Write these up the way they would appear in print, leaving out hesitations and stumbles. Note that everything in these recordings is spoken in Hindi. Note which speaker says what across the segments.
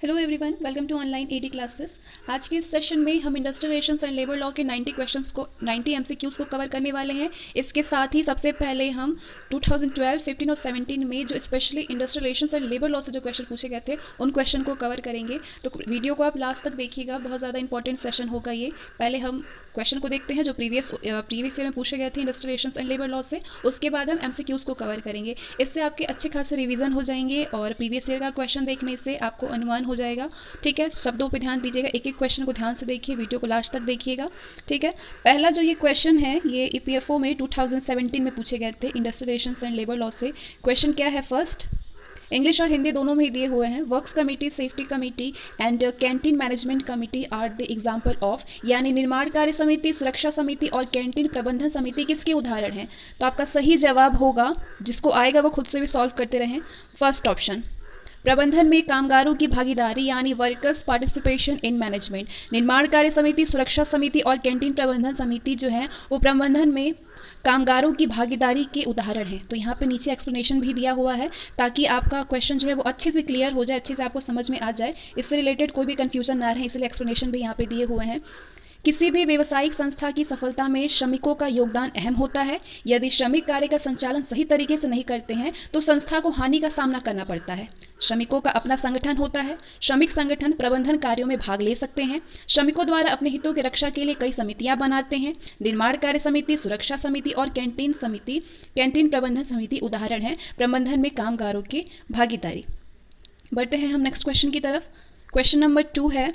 Speaker 1: Hello everyone, welcome to online AD classes. आज के इस सेशन में हम industrial relations and labour law के 90 क्वेश्चंस को 90 एमसीक्यूज को कवर करने वाले हैं। इसके साथ ही सबसे पहले हम 2012, 15 और 17 में जो specially industrial relations and labour law से जो क्वेश्चन पूछे गए थे उन क्वेश्चन को कवर करेंगे। तो वीडियो को आप लास्ट तक देखिएगा, बहुत ज़्यादा इंपॉर्टेंट सेशन होगा ये। पहले हम क्वेश्चन को देखते हैं जो प्रीवियस ईयर में पूछे गए थे industrial relations and labour law से। उसके बाद हम एमसीक्यूज को कवर करेंगे। इससे आपके अच्छे खासे रिवीजन हो जाएंगे और प्रीवियस ईयर का क्वेश्चन देखने से आपको अनुमान हो जाएगा। ठीक है, शब्दों पे ध्यान दीजिएगा, एक एक क्वेश्चन को ध्यान से देखिए, वीडियो को लास्ट तक देखिएगा। ठीक है, पहला जो ये क्वेश्चन है ये ईपीएफओ में 2017 में पूछे गए थे industrial relations and labour law से। क्वेश्चन क्या है? फर्स्ट, इंग्लिश और हिंदी दोनों में ही दिए हुए हैं। Works committee, safety committee and canteen management committee are the example of, यानी निर्माण कार्य समिति, सुरक्षा समिति और कैंटीन प्रबंधन समिति किसके उदाहरण हैं? तो आपका सही जवाब होगा, जिसको आएगा वो खुद से भी सॉल्व करते रहें, फर्स्ट ऑप्शन। प्रबंधन में कामगारों की भागीदारी यानी वर्कर्स पार्टिसिपेशन इन मैनेजमेंट। निर्माण कार्य समिति, सुरक्षा समिति और कैंटीन प्रबंधन समिति जो है वो प्रबंधन में कामगारों की भागीदारी के उदाहरण हैं। तो यहाँ पे नीचे एक्सप्लेनेशन भी दिया हुआ है ताकि आपका क्वेश्चन जो है वो अच्छे से क्लियर हो जाए, अच्छे से आपको समझ में आ जाए, इससे रिलेटेड कोई भी कंफ्यूजन ना रहे, इसलिए एक्सप्लेनेशन भी यहाँ पे दिए हुए हैं। किसी भी व्यवसायिक संस्था की सफलता में श्रमिकों का योगदान अहम होता है। यदि श्रमिक कार्य का संचालन सही तरीके से नहीं करते हैं तो संस्था को हानि का सामना करना पड़ता है। श्रमिकों का अपना संगठन होता है। श्रमिक संगठन प्रबंधन कार्यों में भाग ले सकते हैं। श्रमिकों द्वारा अपने हितों की रक्षा के लिए कई समितियां बनाते हैं। निर्माण कार्य समिति, सुरक्षा समिति और कैंटीन समिति, कैंटीन प्रबंधन समिति उदाहरण है प्रबंधन में कामगारों की भागीदारी। बढ़ते हैं हम नेक्स्ट क्वेश्चन की तरफ। क्वेश्चन नंबर 2 है,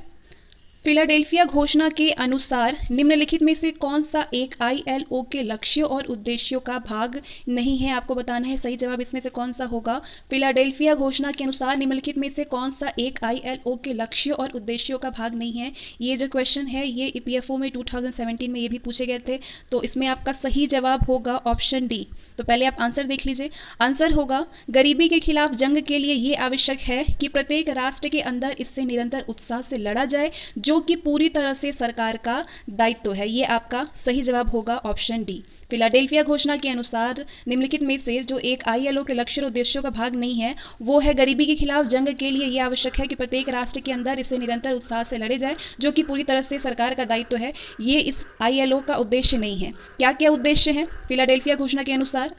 Speaker 1: फिलाडेल्फिया घोषणा के अनुसार निम्नलिखित में से कौन सा एक आईएलओ के लक्ष्यों और उद्देश्यों का भाग नहीं है? आपको बताना है सही जवाब इसमें से कौन सा होगा। फिलाडेल्फिया घोषणा के अनुसार निम्नलिखित में से कौन सा एक आईएलओ के लक्ष्यों और उद्देश्यों का भाग नहीं है? ये जो क्वेश्चन है ये ईपीएफओ में 2017 में ये भी पूछे गए थे। तो इसमें आपका सही जवाब होगा ऑप्शन डी। तो पहले आप आंसर देख लीजिए। आंसर होगा, गरीबी के खिलाफ जंग के लिए ये आवश्यक है कि प्रत्येक राष्ट्र के अंदर इससे निरंतर उत्साह से लड़ा जाए, जो कि पूरी तरह से सरकार का दायित्व है। ये आपका सही जवाब होगा ऑप्शन डी। फिलाडेल्फिया घोषणा के अनुसार निम्नलिखित में से जो एक आईएलओ के लक्ष्य और उद्देश्यों का भाग नहीं है वो है गरीबी के खिलाफ जंग के लिए ये आवश्यक है कि प्रत्येक राष्ट्र के अंदर इसे निरंतर उत्साह से लड़े जाए, जो कि पूरी तरह से सरकार का दायित्व है। ये इस आईएलओ का उद्देश्य नहीं है। क्या क्या उद्देश्य है फिलाडेल्फिया घोषणा के अनुसार?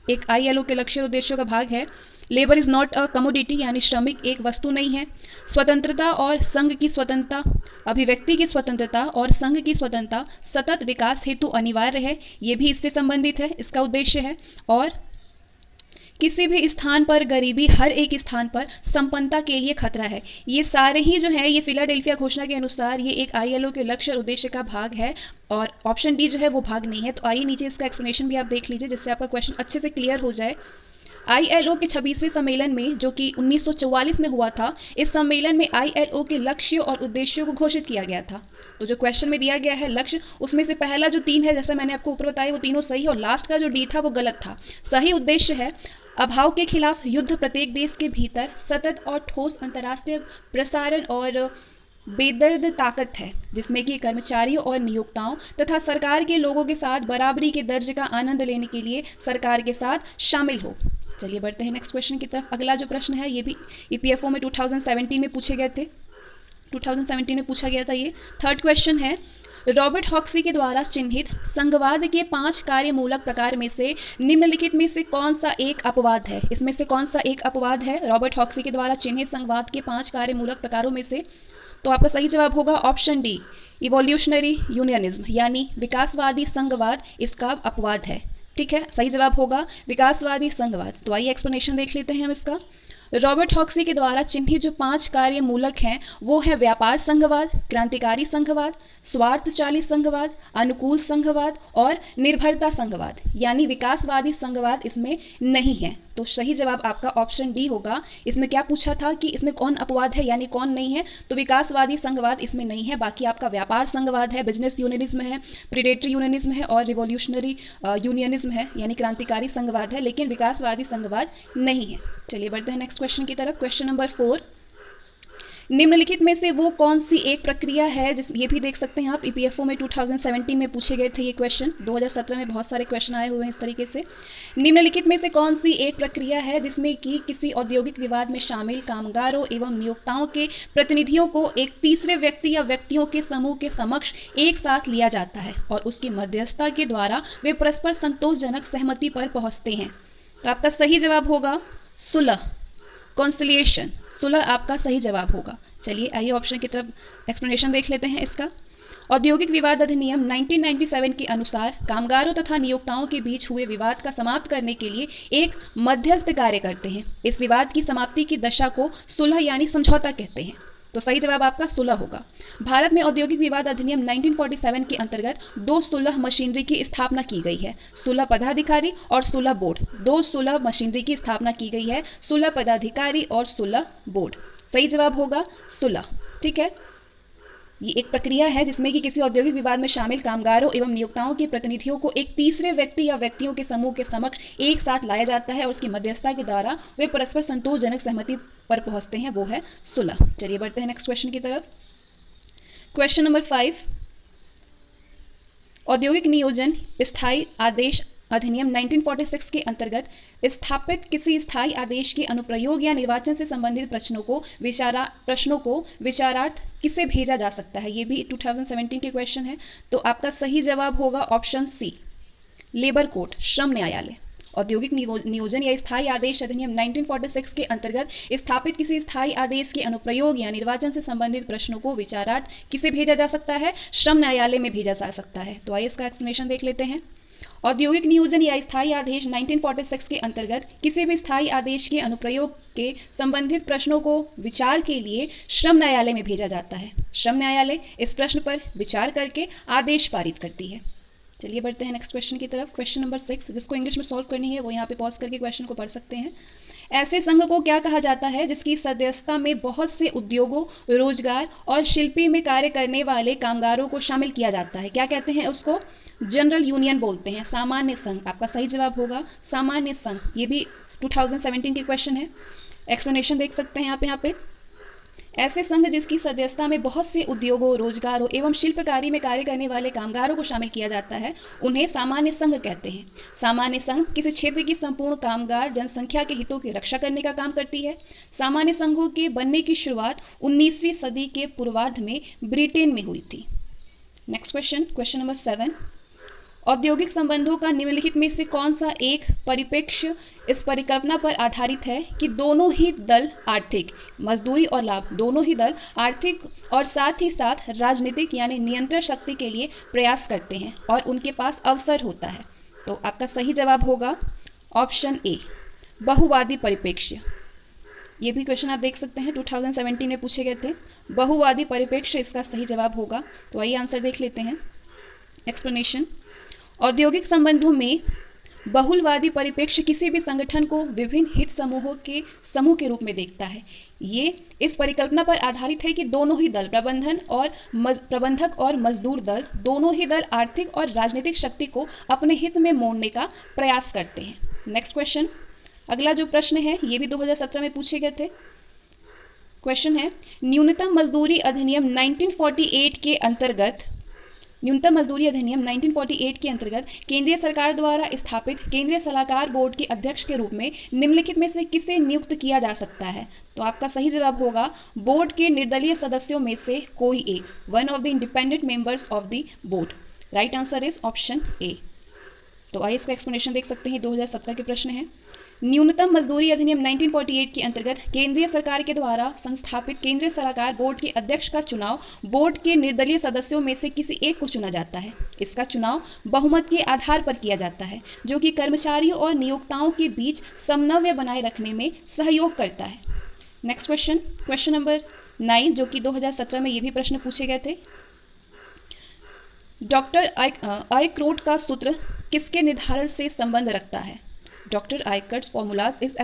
Speaker 1: एक आईएलओ के लक्ष्य और उद्देश्यों का भाग है, labour is not a commodity, यानी श्रमिक एक वस्तु नहीं है। स्वतंत्रता और संघ की स्वतंत्रता, अभिव्यक्ति की स्वतंत्रता और संघ की स्वतंत्रता सतत विकास हेतु अनिवार्य है, ये भी इससे संबंधित है, इसका उद्देश्य है। और किसी भी स्थान पर गरीबी हर एक स्थान पर संपन्नता के लिए खतरा है। ये सारे ही जो है ये फिलाडेल्फिया घोषणा के अनुसार ये एक आईएलओ के लक्ष्य और उद्देश्य का भाग है और ऑप्शन डी जो है वो भाग नहीं है। तो आइए नीचे इसका एक्सप्लेनेशन भी आप देख लीजिए जिससे आपका क्वेश्चन अच्छे से क्लियर हो जाए। आईएलओ के 26वें सम्मेलन में जो कि 1944 में हुआ था, इस सम्मेलन में आईएलओ के लक्ष्यों और उद्देश्यों को घोषित किया गया था। तो जो क्वेश्चन में दिया गया है लक्ष्य, उसमें से पहला जो 3 है जैसा मैंने आपको ऊपर बताया वो तीनों सही, और लास्ट का जो डी था वो गलत था। सही उद्देश्य है अभाव के खिलाफ युद्ध, प्रत्येक देश के भीतर सतत और ठोस अंतर्राष्ट्रीय प्रसारण और बेदर्द ताकत है, जिसमें कि कर्मचारियों और नियोक्ताओं तथा सरकार के लोगों के साथ बराबरी के दर्ज का आनंद लेने के लिए सरकार के साथ शामिल हो। चलिए बढ़ते हैं नेक्स्ट क्वेश्चन की तरफ। अगला जो प्रश्न है ये भी ईपीएफओ में 2017 में पूछे गए थे, 2017 में पूछा गया था ये। थर्ड क्वेश्चन है, रॉबर्ट हॉक्सी के द्वारा चिन्हित संघवाद के 5 कार्यमूलक प्रकार में से निम्नलिखित में से कौन सा एक अपवाद है? इसमें से कौन सा एक अपवाद है रॉबर्ट हॉक्सी के द्वारा चिन्हित संघवाद के 5 कार्यमूलक प्रकारों में से? तो आपका सही जवाब होगा ऑप्शन डी, इवोल्यूशनरी यूनियनिज्म, यानी विकासवादी संघवाद इसका अपवाद है। ठीक है, सही जवाब होगा विकासवादी संघवाद। तो आइए एक्सप्लेनेशन देख लेते हैं हम इसका। रॉबर्ट हॉक्सी के द्वारा चिन्हित जो 5 कार्य मूलक हैं वो है व्यापार संघवाद, क्रांतिकारी संघवाद, स्वार्थचालित संघवाद, अनुकूल संघवाद और निर्भरता संघवाद, यानी विकासवादी संघवाद इसमें नहीं है। तो सही जवाब आपका ऑप्शन डी होगा। इसमें क्या पूछा था कि इसमें कौन अपवाद है यानी कौन नहीं है, तो विकासवादी संघवाद इसमें नहीं है। बाकी आपका व्यापार संघवाद है, बिजनेस यूनियनिज्म है, प्रीडेटरी यूनियनिज्म है और रिवॉल्यूशनरी यूनियनिज्म है, यानी क्रांतिकारी संघवाद है, लेकिन विकासवादी संघवाद नहीं है। चलिए बढ़ते हैं नेक्स्ट क्वेश्चन की तरफ। क्वेश्चन नंबर 4, निम्नलिखित में से वो कौन सी एक प्रक्रिया है जिस ये भी देख सकते हैं आप, ईपीएफओ में 2017 में पूछे गए थे ये क्वेश्चन, 2017 में बहुत सारे क्वेश्चन आए हुए हैं इस तरीके से। निम्नलिखित में से कौन सी एक प्रक्रिया है जिसमें कि किसी औद्योगिक विवाद में शामिल कामगारों एवं नियोक्ताओं के प्रतिनिधियों को एक तीसरे व्यक्ति या व्यक्तियों के समूह के समक्ष एक साथ लिया जाता है और उसकी मध्यस्थता के द्वारा वे परस्पर संतोषजनक सहमति पर पहुंचते हैं? तो आपका सही जवाब होगा सुलह, कॉन्सिलिएशन। सुलह आपका सही जवाब होगा। चलिए आइए ऑप्शन की तरफ एक्सप्लेनेशन देख लेते हैं इसका। औद्योगिक विवाद अधिनियम 1997 के अनुसार कामगारों तथा नियोक्ताओं के बीच हुए विवाद का समाप्त करने के लिए एक मध्यस्थ कार्य करते हैं। इस विवाद की समाप्ति की दशा को सुलह यानी समझौता कहते हैं। तो सही जवाब आपका सुलह होगा। भारत में औद्योगिक विवाद अधिनियम 1947 के अंतर्गत 2 सुलह मशीनरी की स्थापना की गई है, सुलह पदाधिकारी और सुलह बोर्ड। 2 सुलह मशीनरी की स्थापना की गई है, सुलह पदाधिकारी और सुलह बोर्ड। सही जवाब होगा सुलह। ठीक है, ये एक प्रक्रिया है जिसमें कि किसी औद्योगिक विवाद में शामिल कामगारों एवं नियोक्ताओं के प्रतिनिधियों को एक तीसरे व्यक्ति या व्यक्तियों के समूह के समक्ष एक साथ लाया जाता है और उसकी मध्यस्थता के द्वारा वे परस्पर संतोषजनक सहमति पर पहुंचते हैं, वो है सुलह। चलिए बढ़ते हैं नेक्स्ट क्वेश्चन की तरफ। क्वेश्चन नंबर 5, औद्योगिक नियोजन स्थायी आदेश अधिनियम 1946 के अंतर्गत स्थापित किसी स्थायी आदेश के अनुप्रयोग या निर्वाचन से संबंधित प्रश्नों को विचारार्थ किसे भेजा जा सकता है? ये भी 2017 के क्वेश्चन है। तो आपका सही जवाब होगा ऑप्शन सी, लेबर कोर्ट, श्रम न्यायालय। औद्योगिक नियोजन या स्थायी आदेश अधिनियम 1946 के अंतर्गत स्थापित किसी स्थायी आदेश के अनुप्रयोग या निर्वाचन से संबंधित प्रश्नों को विचारार्थ किसे भेजा जा सकता है? श्रम न्यायालय में भेजा जा सकता है। तो आइए इसका एक्सप्लेनेशन देख लेते हैं। औद्योगिक नियोजन या स्थायी आदेश 1946 के अंतर्गत किसी भी स्थायी आदेश के अनुप्रयोग के संबंधित प्रश्नों को विचार के लिए श्रम न्यायालय में भेजा जाता है। श्रम न्यायालय इस प्रश्न पर विचार करके आदेश पारित करती है। चलिए बढ़ते हैं नेक्स्ट क्वेश्चन की तरफ। क्वेश्चन नंबर 6, जिसको इंग्लिश में सॉल्व करनी है वो यहाँ पे पॉज करके क्वेश्चन को पढ़ सकते हैं। ऐसे संघ को क्या कहा जाता है जिसकी सदस्यता में बहुत से उद्योगों, रोजगार और शिल्पी में कार्य करने वाले कामगारों को शामिल किया जाता है? क्या कहते हैं उसको? जनरल यूनियन बोलते हैं, सामान्य संघ। आपका सही जवाब होगा सामान्य संघ। ये भी 2017 के क्वेश्चन है। एक्सप्लेनेशन देख सकते हैं आप यहाँ पे। ऐसे संघ जिसकी सदस्यता में बहुत से उद्योगों, रोजगारों एवं शिल्पकारी में कार्य करने वाले कामगारों को शामिल किया जाता है, उन्हें सामान्य संघ कहते हैं। सामान्य संघ किसी क्षेत्र की संपूर्ण कामगार जनसंख्या के हितों की रक्षा करने का काम करती है। सामान्य संघों के बनने की शुरुआत 19वीं सदी के पूर्वार्ध में ब्रिटेन में हुई थी। नेक्स्ट क्वेश्चन, क्वेश्चन नंबर 7, औद्योगिक संबंधों का निम्नलिखित में से कौन सा एक परिप्रेक्ष्य इस परिकल्पना पर आधारित है कि दोनों ही दल आर्थिक, मजदूरी और लाभ, दोनों ही दल आर्थिक और साथ ही साथ राजनीतिक यानी नियंत्रण शक्ति के लिए प्रयास करते हैं और उनके पास अवसर होता है? तो आपका सही जवाब होगा ऑप्शन ए, बहुवादी परिप्रेक्ष्य। ये भी क्वेश्चन आप देख सकते हैं 2017 में पूछे गए थे। बहुवादी परिप्रेक्ष्य इसका सही जवाब होगा। तो आइए आंसर देख लेते हैं। एक्सप्लेनेशन, औद्योगिक संबंधों में बहुलवादी परिप्रेक्ष्य किसी भी संगठन को विभिन्न हित समूहों के समूह के रूप में देखता है। ये इस परिकल्पना पर आधारित है कि दोनों ही दल, प्रबंधक और मजदूर दल, दोनों ही दल आर्थिक और राजनीतिक शक्ति को अपने हित में मोड़ने का प्रयास करते हैं। नेक्स्ट क्वेश्चन, अगला जो प्रश्न है ये भी 2017 में पूछे गए थे। क्वेश्चन है, न्यूनतम मजदूरी अधिनियम 1948 के अंतर्गत केंद्रीय सरकार द्वारा स्थापित केंद्रीय सलाहकार बोर्ड के अध्यक्ष के रूप में निम्नलिखित में से किसे नियुक्त किया जा सकता है? तो आपका सही जवाब होगा बोर्ड के निर्दलीय सदस्यों में से कोई एक, one of the independent members of the board. Right answer is option A. तो आइए इसका एक्सप्लेनेशन देख सकते हैं। 2017 के प्रश्न है, न्यूनतम मजदूरी अधिनियम 1948 के अंतर्गत केंद्रीय सरकार के द्वारा संस्थापित केंद्रीय सलाहकार बोर्ड के अध्यक्ष का चुनाव बोर्ड के निर्दलीय सदस्यों में से किसी एक को चुना जाता है। इसका चुनाव बहुमत के आधार पर किया जाता है, जो कि कर्मचारियों और नियोक्ताओं के बीच समन्वय बनाए रखने में सहयोग करता है। नेक्स्ट क्वेश्चन, क्वेश्चन नंबर 9, जो कि 2017 में ये भी प्रश्न पूछे गए थे। डॉक्टर आयक्रोट का सूत्र किसके निर्धारण से संबंध रखता है? Dr. Eichert's formulas is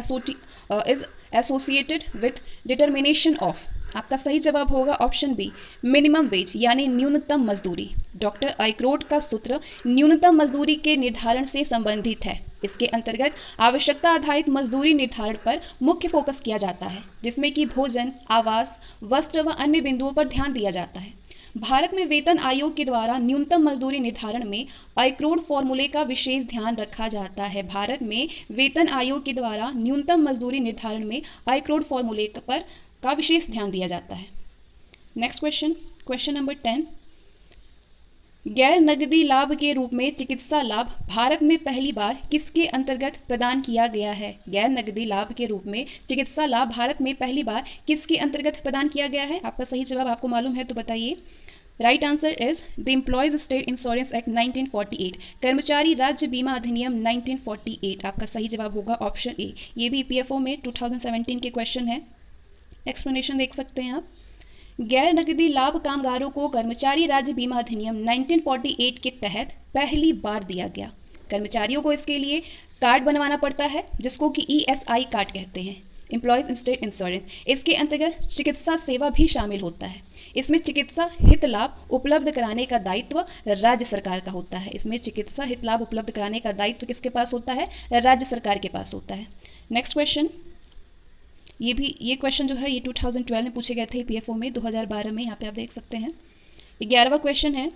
Speaker 1: associated with determination of। आपका सही जवाब होगा ऑप्शन बी, मिनिमम वेज यानी न्यूनतम मजदूरी। डॉक्टर आइक्रोट का सूत्र न्यूनतम मजदूरी के निर्धारण से संबंधित है। इसके अंतर्गत आवश्यकता आधारित मजदूरी निर्धारण पर मुख्य फोकस किया जाता है, जिसमें कि भोजन, आवास, वस्त्र व अन्य बिंदुओं पर ध्यान दिया जाता है। भारत में वेतन आयोग के द्वारा न्यूनतम मजदूरी निर्धारण में आयक्रोड फॉर्मूले का विशेष ध्यान रखा जाता है। भारत में वेतन आयोग के द्वारा न्यूनतम मजदूरी निर्धारण में आयक्रोड फॉर्मूले पर का विशेष ध्यान दिया जाता है। Next question number 10। गैर नगदी लाभ के रूप में चिकित्सा लाभ भारत में पहली बार किसके अंतर्गत प्रदान किया गया है? गैर नगदी लाभ के रूप में चिकित्सा लाभ भारत में पहली बार किसके अंतर्गत प्रदान किया गया है? आपका सही जवाब आपको मालूम है तो बताइए। Right answer is the employees state insurance act 1948, कर्मचारी राज्य बीमा अधिनियम 1948। आपका सही जवाब होगा ऑप्शन ए। ये भी ईपीएफओ में 2017 के क्वेश्चन है। एक्सप्लेनेशन देख सकते हैं आप। गैर नगदी लाभ कामगारों को कर्मचारी राज्य बीमा अधिनियम 1948 के तहत पहली बार दिया गया। कर्मचारियों को इसके लिए कार्ड बनवाना पड़ता है, जिसको कि ESI कार्ड कहते हैं, एम्प्लॉयज स्टेट इंश्योरेंस। इसके अंतर्गत चिकित्सा सेवा भी शामिल होता है। इसमें चिकित्सा हित लाभ उपलब्ध कराने का दायित्व राज्य सरकार का होता है। इसमें चिकित्सा हित लाभ उपलब्ध कराने का दायित्व किसके पास होता है? राज्य सरकार के पास होता है। नेक्स्ट क्वेश्चन, ये क्वेश्चन जो है ये 2012 में पूछे गए थे ईपीएफओ में 2012 में। यहाँ पे आप देख सकते हैं। 11वां क्वेश्चन है,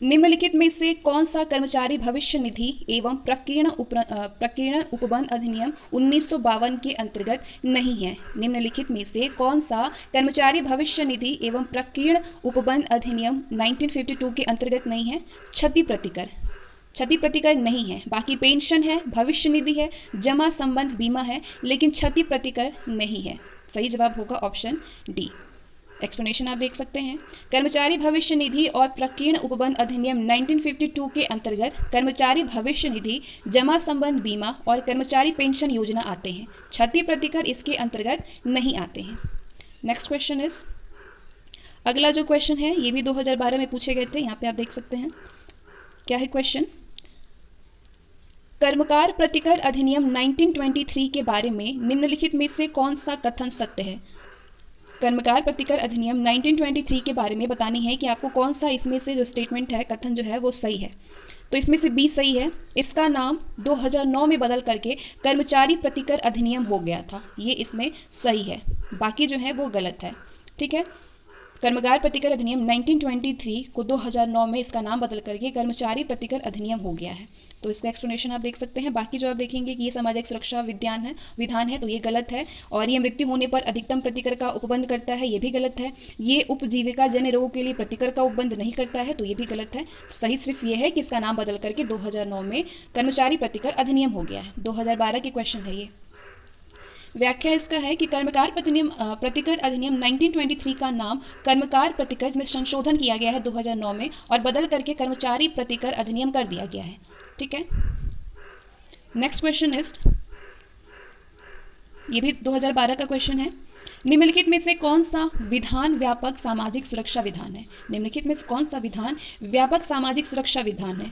Speaker 1: निम्नलिखित में से कौन सा कर्मचारी भविष्य निधि एवं प्रकीर्ण उपबंध अधिनियम 1952 के अंतर्गत नहीं है? निम्नलिखित में से कौन सा कर्मचारी भविष्य निधि एवं प्रकीर्ण उपबंध अधिनियम 1952 के अंतर्गत नहीं है? क्षति प्रतिकर नहीं है। बाकी पेंशन है, भविष्य निधि है, जमा संबंध बीमा है, लेकिन क्षति प्रतिकर नहीं है। सही जवाब होगा ऑप्शन डी। एक्सप्लेनेशन आप देख सकते हैं। कर्मचारी भविष्य निधि और प्रकीर्ण उपबंध अधिनियम 1952 के अंतर्गत कर्मचारी भविष्य निधि, जमा संबंध बीमा और कर्मचारी पेंशन योजना आते हैं। क्षति प्रतिकर इसके अंतर्गत नहीं आते हैं। नेक्स्ट क्वेश्चन इज, अगला जो क्वेश्चन है ये भी 2012 में पूछे गए थे। यहाँ पे आप देख सकते हैं क्या है क्वेश्चन। कर्मकार प्रतिकर अधिनियम 1923 के बारे में निम्नलिखित में से कौन सा कथन सत्य है? कर्मकार प्रतिकर अधिनियम 1923 के बारे में बतानी है कि आपको कौन सा इसमें से जो स्टेटमेंट है, कथन जो है वो सही है। तो इसमें से बी सही है। इसका नाम 2009 में बदल करके कर्मचारी प्रतिकर अधिनियम हो गया था। ये इसमें सही है, बाकी जो है वो गलत है। ठीक है, कर्मकार प्रतिकर अधिनियम 1923 को 2009 में इसका नाम बदल करके कर्मचारी प्रतिकर अधिनियम हो गया है। तो इसका एक्सप्लेनेशन आप देख सकते हैं। बाकी जो आप देखेंगे कि ये सामाजिक सुरक्षा विधान है तो ये गलत है। और ये मृत्यु होने पर अधिकतम प्रतिकर का उपबंध करता है, ये भी गलत है। ये उपजीविका जन्य रोगों के लिए प्रतिकर का उपबंध नहीं करता है, तो ये भी गलत है। सही सिर्फ ये है कि इसका नाम बदल करके 2009 में कर्मचारी प्रतिकर अधिनियम हो गया है। 2012 के क्वेश्चन है ये। व्याख्या इसका है कि कर्मकार प्रतिकर अधिनियम 1923 का नाम कर्मकार प्रतिकर, इसमें संशोधन किया गया है 2009 में और बदल करके कर्मचारी प्रतिकर अधिनियम कर दिया गया है। ठीक है, नेक्स्ट क्वेश्चन इज, ये भी 2012 का क्वेश्चन है। निम्नलिखित में से कौन सा विधान व्यापक सामाजिक सुरक्षा विधान है? निम्नलिखित में से कौन सा विधान व्यापक सामाजिक सुरक्षा विधान है?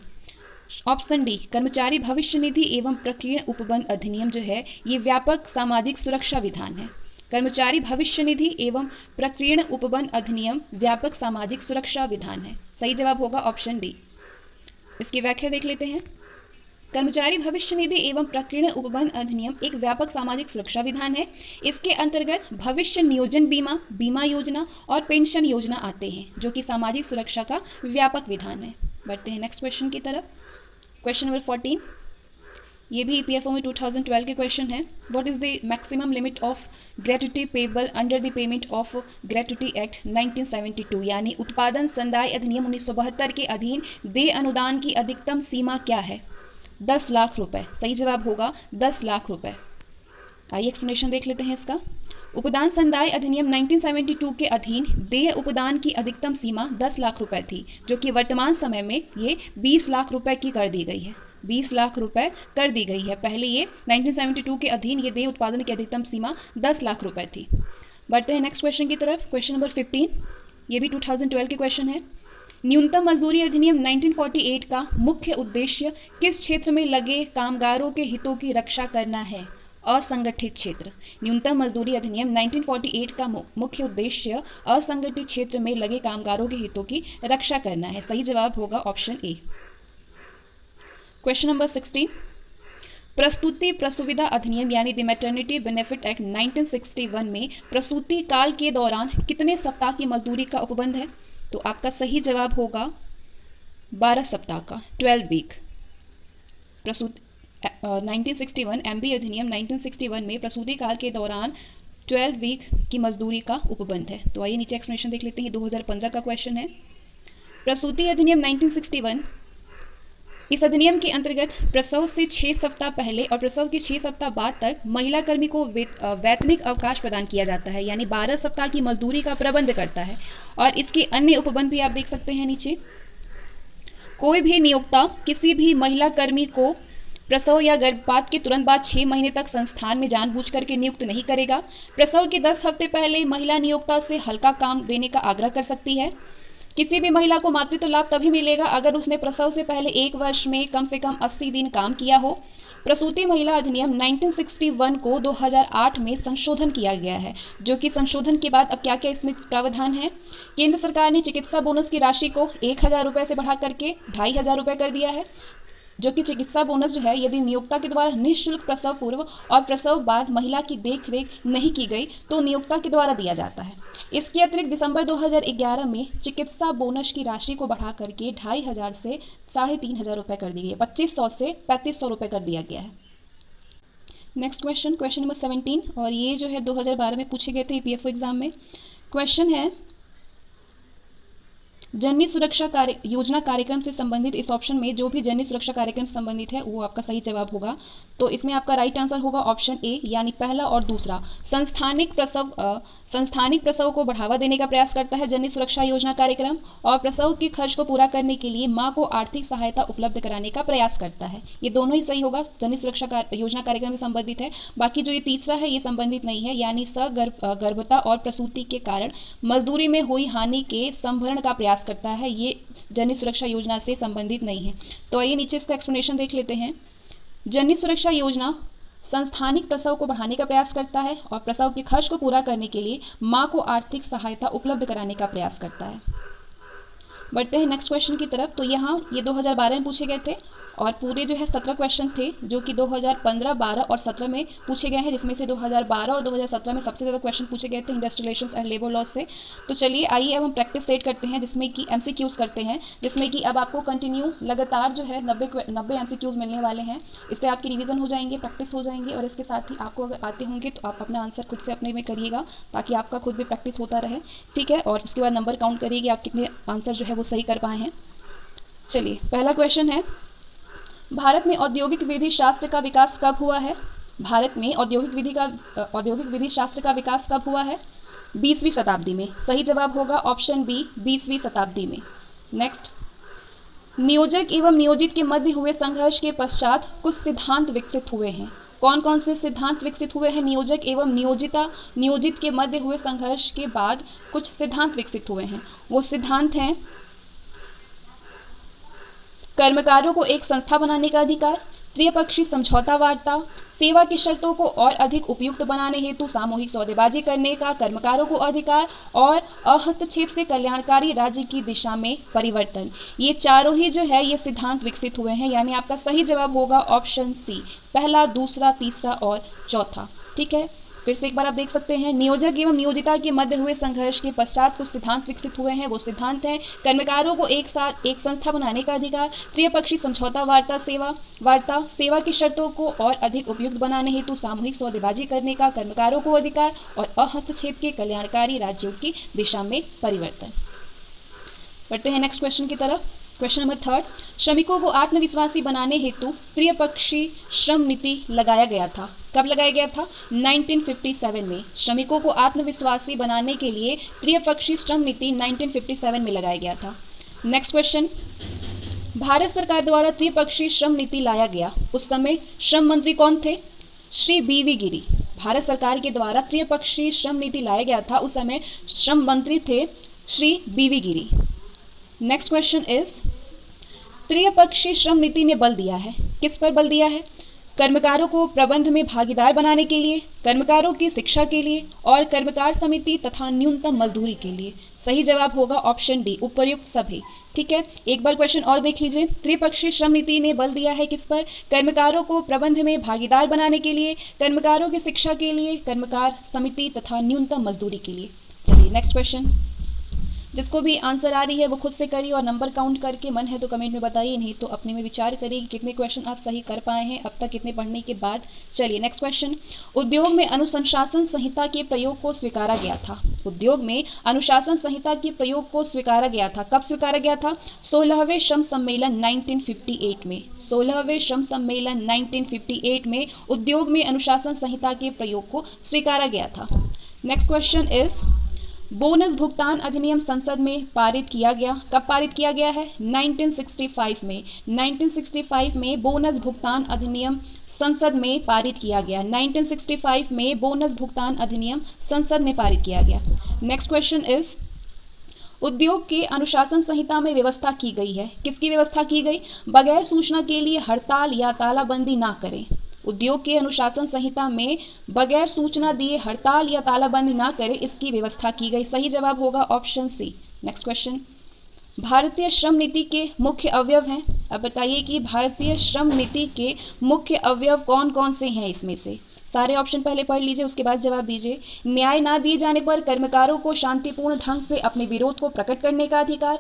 Speaker 1: ऑप्शन डी, कर्मचारी भविष्य निधि एवं प्रकीर्ण उपबंध अधिनियम जो है ये व्यापक सामाजिक सुरक्षा विधान है। कर्मचारी भविष्य निधि एवं प्रकीर्ण उपबंध अधिनियम व्यापक सामाजिक सुरक्षा विधान है। सही जवाब होगा ऑप्शन डी। इसकी व्याख्या देख लेते हैं। कर्मचारी भविष्य निधि एवं प्रकीर्ण उपबंध अधिनियम एक व्यापक सामाजिक सुरक्षा विधान है। इसके अंतर्गत भविष्य नियोजन बीमा, बीमा योजना और पेंशन योजना आते हैं, जो कि सामाजिक सुरक्षा का व्यापक विधान है। बढ़ते हैं नेक्स्ट क्वेश्चन की तरफ। क्वेश्चन नंबर 14, ये भी ईपीएफओ में 2012 के क्वेश्चन है। What is the maximum limit of gratuity payable under the payment of gratuity act 1972, यानी उत्पादन संदाय अधिनियम 1972 के अधीन देय अनुदान की अधिकतम सीमा क्या है? 10 लाख रुपए। सही जवाब होगा 10 लाख रुपए। आइए एक्सप्लेनेशन देख लेते हैं इसका। उपदान संदाय अधिनियम 1972 के अधीन देय उपदान की अधिकतम सीमा 10 लाख रुपए थी, जो कि वर्तमान समय में ये 20 लाख रुपए की कर दी गई है। 20 लाख रुपए कर दी गई है। पहले ये 1972 के अधीन ये देय उत्पादन की अधिकतम सीमा 10 लाख रुपए थी। बढ़ते हैं नेक्स्ट क्वेश्चन की तरफ। क्वेश्चन नंबर 15, ये भी 2012 के क्वेश्चन है। न्यूनतम मजदूरी अधिनियम 1948 का मुख्य उद्देश्य किस क्षेत्र में लगे कामगारों के हितों की रक्षा करना है? असंगठित क्षेत्र। न्यूनतम मजदूरी अधिनियम 1948 का मुख्य उद्देश्य असंगठित क्षेत्र में लगे कामगारों के हितों की रक्षा करना है। सही जवाब होगा ऑप्शन ए। क्वेश्चन नंबर 16, प्रसूति प्रसुविधा अधिनियम यानी द मैटरनिटी बेनिफिट एक्ट 1961 में प्रसूति काल के दौरान कितने सप्ताह की मजदूरी का उपबंध है? तो आपका सही जवाब होगा 12 सप्ताह का, 12 वीक। प्रसूति 1961 एमबी अधिनियम 1961 में प्रसूति काल के दौरान 12 वीक की मजदूरी का उपबंध है। तो आइए नीचे एक्सप्लेनेशन देख लेते हैं। 2015 का क्वेश्चन है। प्रसूति अधिनियम 1961, इस अधिनियम के अंतर्गत प्रसव से 6 सप्ताह पहले और प्रसव के 6 सप्ताह बाद तक महिला कर्मी को वैतनिक अवकाश प्रदान किया जाता है, यानी 12 सप्ताह की मजदूरी का प्रबंध करता है। और इसके अन्य उपबंध भी आप देख सकते हैं नीचे। कोई भी नियोक्ता किसी भी महिला कर्मी को प्रसव या गर्भपात के तुरंत बाद 6 महीने तक संस्थान में जानबूझ करके नियुक्त नहीं करेगा। प्रसव के 10 हफ्ते पहले महिला नियोक्ता से हल्का काम देने का आग्रह कर सकती है। किसी भी महिला को मातृत्व लाभ तभी मिलेगा अगर उसने प्रसव से पहले 1 वर्ष में कम से कम 80 दिन काम किया हो। प्रसूति महिला अधिनियम 1961 को 2008 में संशोधन किया गया है, जो कि संशोधन के बाद अब क्या क्या इसमें प्रावधान है। केंद्र सरकार ने चिकित्सा बोनस की राशि को 1000 रुपये से बढ़ा करके 2500 रुपये कर दिया है, जो कि चिकित्सा बोनस जो है यदि नियोक्ता के द्वारा निःशुल्क प्रसव पूर्व और प्रसव बाद महिला की देखरेख नहीं की गई तो नियोक्ता के द्वारा दिया जाता है। इसके अतिरिक्त दिसंबर 2011 में चिकित्सा बोनस की राशि को बढ़ा करके 2500 से 3500 रुपये कर दी गई है, 2500 से 3500 रुपये कर दिया गया है। नेक्स्ट क्वेश्चन, क्वेश्चन नंबर 17, और ये जो है 2012 में पूछे गए थे ईपीएफओ एग्जाम में। क्वेश्चन है, जननी सुरक्षा योजना कार्यक्रम से संबंधित इस ऑप्शन में जो भी जननी सुरक्षा कार्यक्रम से संबंधित है वो आपका सही जवाब होगा। तो इसमें आपका राइट आंसर होगा ऑप्शन ए, यानी पहला और दूसरा। संस्थानिक प्रसव को बढ़ावा देने का प्रयास करता है जननी सुरक्षा योजना कार्यक्रम, और प्रसव के खर्च को पूरा करने के लिए मां को आर्थिक सहायता उपलब्ध कराने का प्रयास करता है। ये दोनों ही सही होगा, जननी सुरक्षा योजना कार्यक्रम से संबंधित है। बाकी जो ये तीसरा है ये संबंधित नहीं है, यानी गर्भता और प्रसूति के कारण मजदूरी में हुई हानि के संभरण का प्रयास करता है, ये जननी सुरक्षा योजना से संबंधित नहीं है। तो आइए नीचे इसका एक्सप्लेनेशन देख लेते हैं। जननी सुरक्षा योजना संस्थानिक प्रसव को बढ़ाने का प्रयास करता है और प्रसव के खर्च को पूरा करने के लिए मां को आर्थिक सहायता उपलब्ध कराने का प्रयास करता है। बढ़ते हैं नेक्स्ट क्वेश्चन की तरफ। तो यहाँ ये 2012 में पूछे गए थे और पूरे जो है 17 क्वेश्चन थे जो कि 2015, 12 और 17 में पूछे गए हैं, जिसमें से 2012 और 2017 में सबसे ज़्यादा क्वेश्चन पूछे गए थे industrial relations and labour law से। तो चलिए आइए अब हम प्रैक्टिस सेट करते हैं, जिसमें कि एमसीक्यूज़ करते हैं, जिसमें कि अब आपको कंटिन्यू लगातार जो है 90 एमसीक्यूज़ मिलने वाले हैं। इससे आपकी रिविजन हो जाएंगे, प्रैक्टिस हो जाएंगे, और इसके साथ ही आपको अगर आते होंगे तो आप अपना आंसर खुद से अपने में करिएगा ताकि आपका खुद भी प्रैक्टिस होता रहे, ठीक है। और उसके बाद नंबर काउंट करिएगा आप कितने आंसर जो है वो सही कर पाए हैं। चलिए पहला क्वेश्चन है, भारत में औद्योगिक विधि शास्त्र का विकास कब हुआ है? भारत में औद्योगिक विधि शास्त्र का विकास कब हुआ है? 20वीं शताब्दी में। सही जवाब होगा ऑप्शन बी, 20वीं शताब्दी में। नेक्स्ट, नियोजक एवं नियोजित के मध्य हुए संघर्ष के पश्चात कुछ सिद्धांत विकसित हुए हैं। कौन कौन से सिद्धांत विकसित हुए हैं? नियोजक एवं नियोजित के मध्य हुए संघर्ष के बाद कुछ सिद्धांत विकसित हुए हैं। वो सिद्धांत हैं, कर्मकारों को एक संस्था बनाने का अधिकार, त्रिपक्षीय समझौता वार्ता, सेवा की शर्तों को और अधिक उपयुक्त बनाने हेतु सामूहिक सौदेबाजी करने का कर्मकारों को अधिकार, और अहस्तक्षेप से कल्याणकारी राज्य की दिशा में परिवर्तन। ये चारों ही जो है ये सिद्धांत विकसित हुए हैं, यानी आपका सही जवाब होगा ऑप्शन सी, पहला, दूसरा, तीसरा और चौथा, ठीक है। फिर से एक बार आप देख सकते हैं, नियोजक एवं नियोजिता के मध्य हुए संघर्ष के पश्चात कुछ सिद्धांत विकसित हुए हैं। वो सिद्धांत हैं, कर्मकारों को एक साथ एक संस्था बनाने का अधिकार, त्रिपक्षीय समझौता वार्ता, सेवा की शर्तों को और अधिक उपयुक्त बनाने हेतु सामूहिक सौदेबाजी करने का कर्मकारों को अधिकार, और अहस्तक्षेप के कल्याणकारी राज्यों की दिशा में परिवर्तन। बढ़ते हैं नेक्स्ट क्वेश्चन की तरफ। क्वेश्चन नंबर 3, श्रमिकों को आत्मविश्वासी बनाने हेतु त्रिपक्षीय श्रम नीति लगाया गया था। कब लगाया गया था? 1957 में। श्रमिकों को आत्मविश्वासी बनाने के लिए त्रिपक्षीय श्रम नीति 1957 में लगाया गया था। नेक्स्ट क्वेश्चन, भारत सरकार द्वारा त्रिपक्षीय श्रम नीति लाया गया, उस समय श्रम मंत्री कौन थे? श्री बीवी गिरी। भारत सरकार के द्वारा त्रिपक्षीय श्रम नीति लाया गया था, उस समय श्रम मंत्री थे श्री बीवी गिरी। नेक्स्ट क्वेश्चन इज, त्रिपक्षीय श्रम नीति ने बल दिया है, किस पर बल दिया है? कर्मकारों को प्रबंध में भागीदार बनाने के लिए, कर्मकारों की शिक्षा के लिए और कर्मकार समिति तथा न्यूनतम मजदूरी के लिए। सही जवाब होगा ऑप्शन डी, उपर्युक्त सभी। ठीक है, एक बार क्वेश्चन और देख लीजिए। त्रिपक्षीय श्रम नीति ने बल दिया है किस पर? कर्मकारों को प्रबंध में भागीदार बनाने के लिए, कर्मकारों की शिक्षा के लिए, कर्मकार समिति तथा न्यूनतम मजदूरी के लिए। चलिए नेक्स्ट क्वेश्चन। जिसको भी आंसर आ रही है वो खुद से करिए और नंबर काउंट करके मन है तो कमेंट में बताइए, नहीं तो अपने में विचार करिए कि कितने क्वेश्चन आप सही कर पाए हैं अब तक कितने पढ़ने के बाद। चलिए नेक्स्ट क्वेश्चन। उद्योग में अनुशासन संहिता के प्रयोग को स्वीकारा गया था। उद्योग में अनुशासन संहिता के प्रयोग को स्वीकारा गया था। कब स्वीकारा गया था? 16वें श्रम सम्मेलन 1958 में। 16वें श्रम सम्मेलन 1958 में उद्योग में अनुशासन संहिता के प्रयोग को स्वीकारा गया था। नेक्स्ट क्वेश्चन इज, बोनस भुगतान अधिनियम संसद में पारित किया गया। कब पारित किया गया है? 1965 में। 1965 में बोनस भुगतान अधिनियम संसद में पारित किया गया। 1965 में बोनस भुगतान अधिनियम संसद में पारित किया गया। नेक्स्ट क्वेश्चन इज, उद्योग के अनुशासन संहिता में व्यवस्था की गई है। किसकी व्यवस्था की गई? बगैर सूचना के लिए हड़ताल या तालाबंदी ना करें। उद्योग के अनुशासन संहिता में बगैर सूचना दिए हड़ताल या तालाबंदी ना करें, इसकी व्यवस्था की गई। सही जवाब होगा ऑप्शन सी। Next question. भारतीय श्रम नीति के मुख्य अवयव हैं। अब बताइए कि भारतीय श्रम नीति के मुख्य अवयव कौन कौन से हैं इसमें से? सारे ऑप्शन पहले पढ़ लीजिए, उसके बाद जवाब दीजिए। न्याय ना दिए जाने पर कर्मकारों को शांतिपूर्ण ढंग से अपने विरोध को प्रकट करने का अधिकार,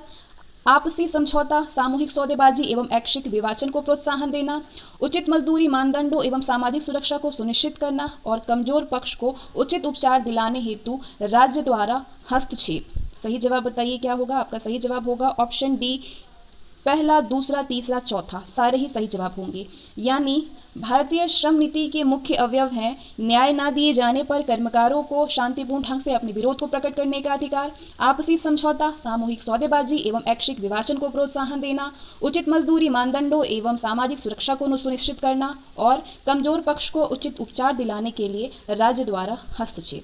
Speaker 1: आपसी समझौता, सामूहिक सौदेबाजी एवं ऐच्छिक विवाचन को प्रोत्साहन देना, उचित मजदूरी मानदंडों एवं सामाजिक सुरक्षा को सुनिश्चित करना और कमजोर पक्ष को उचित उपचार दिलाने हेतु राज्य द्वारा हस्तक्षेप। सही जवाब बताइए क्या होगा आपका? सही जवाब होगा ऑप्शन डी, पहला, दूसरा, तीसरा, चौथा, सारे ही सही जवाब होंगे। यानी भारतीय श्रम नीति के मुख्य अवयव हैं न्याय ना दिए जाने पर कर्मकारों को शांतिपूर्ण ढंग से अपने विरोध को प्रकट करने का अधिकार, आपसी समझौता, सामूहिक सौदेबाजी एवं ऐच्छिक विवाचन को प्रोत्साहन देना, उचित मजदूरी मानदंडों एवं सामाजिक सुरक्षा को सुनिश्चित करना और कमजोर पक्ष को उचित उपचार दिलाने के लिए राज्य द्वारा हस्तक्षेप।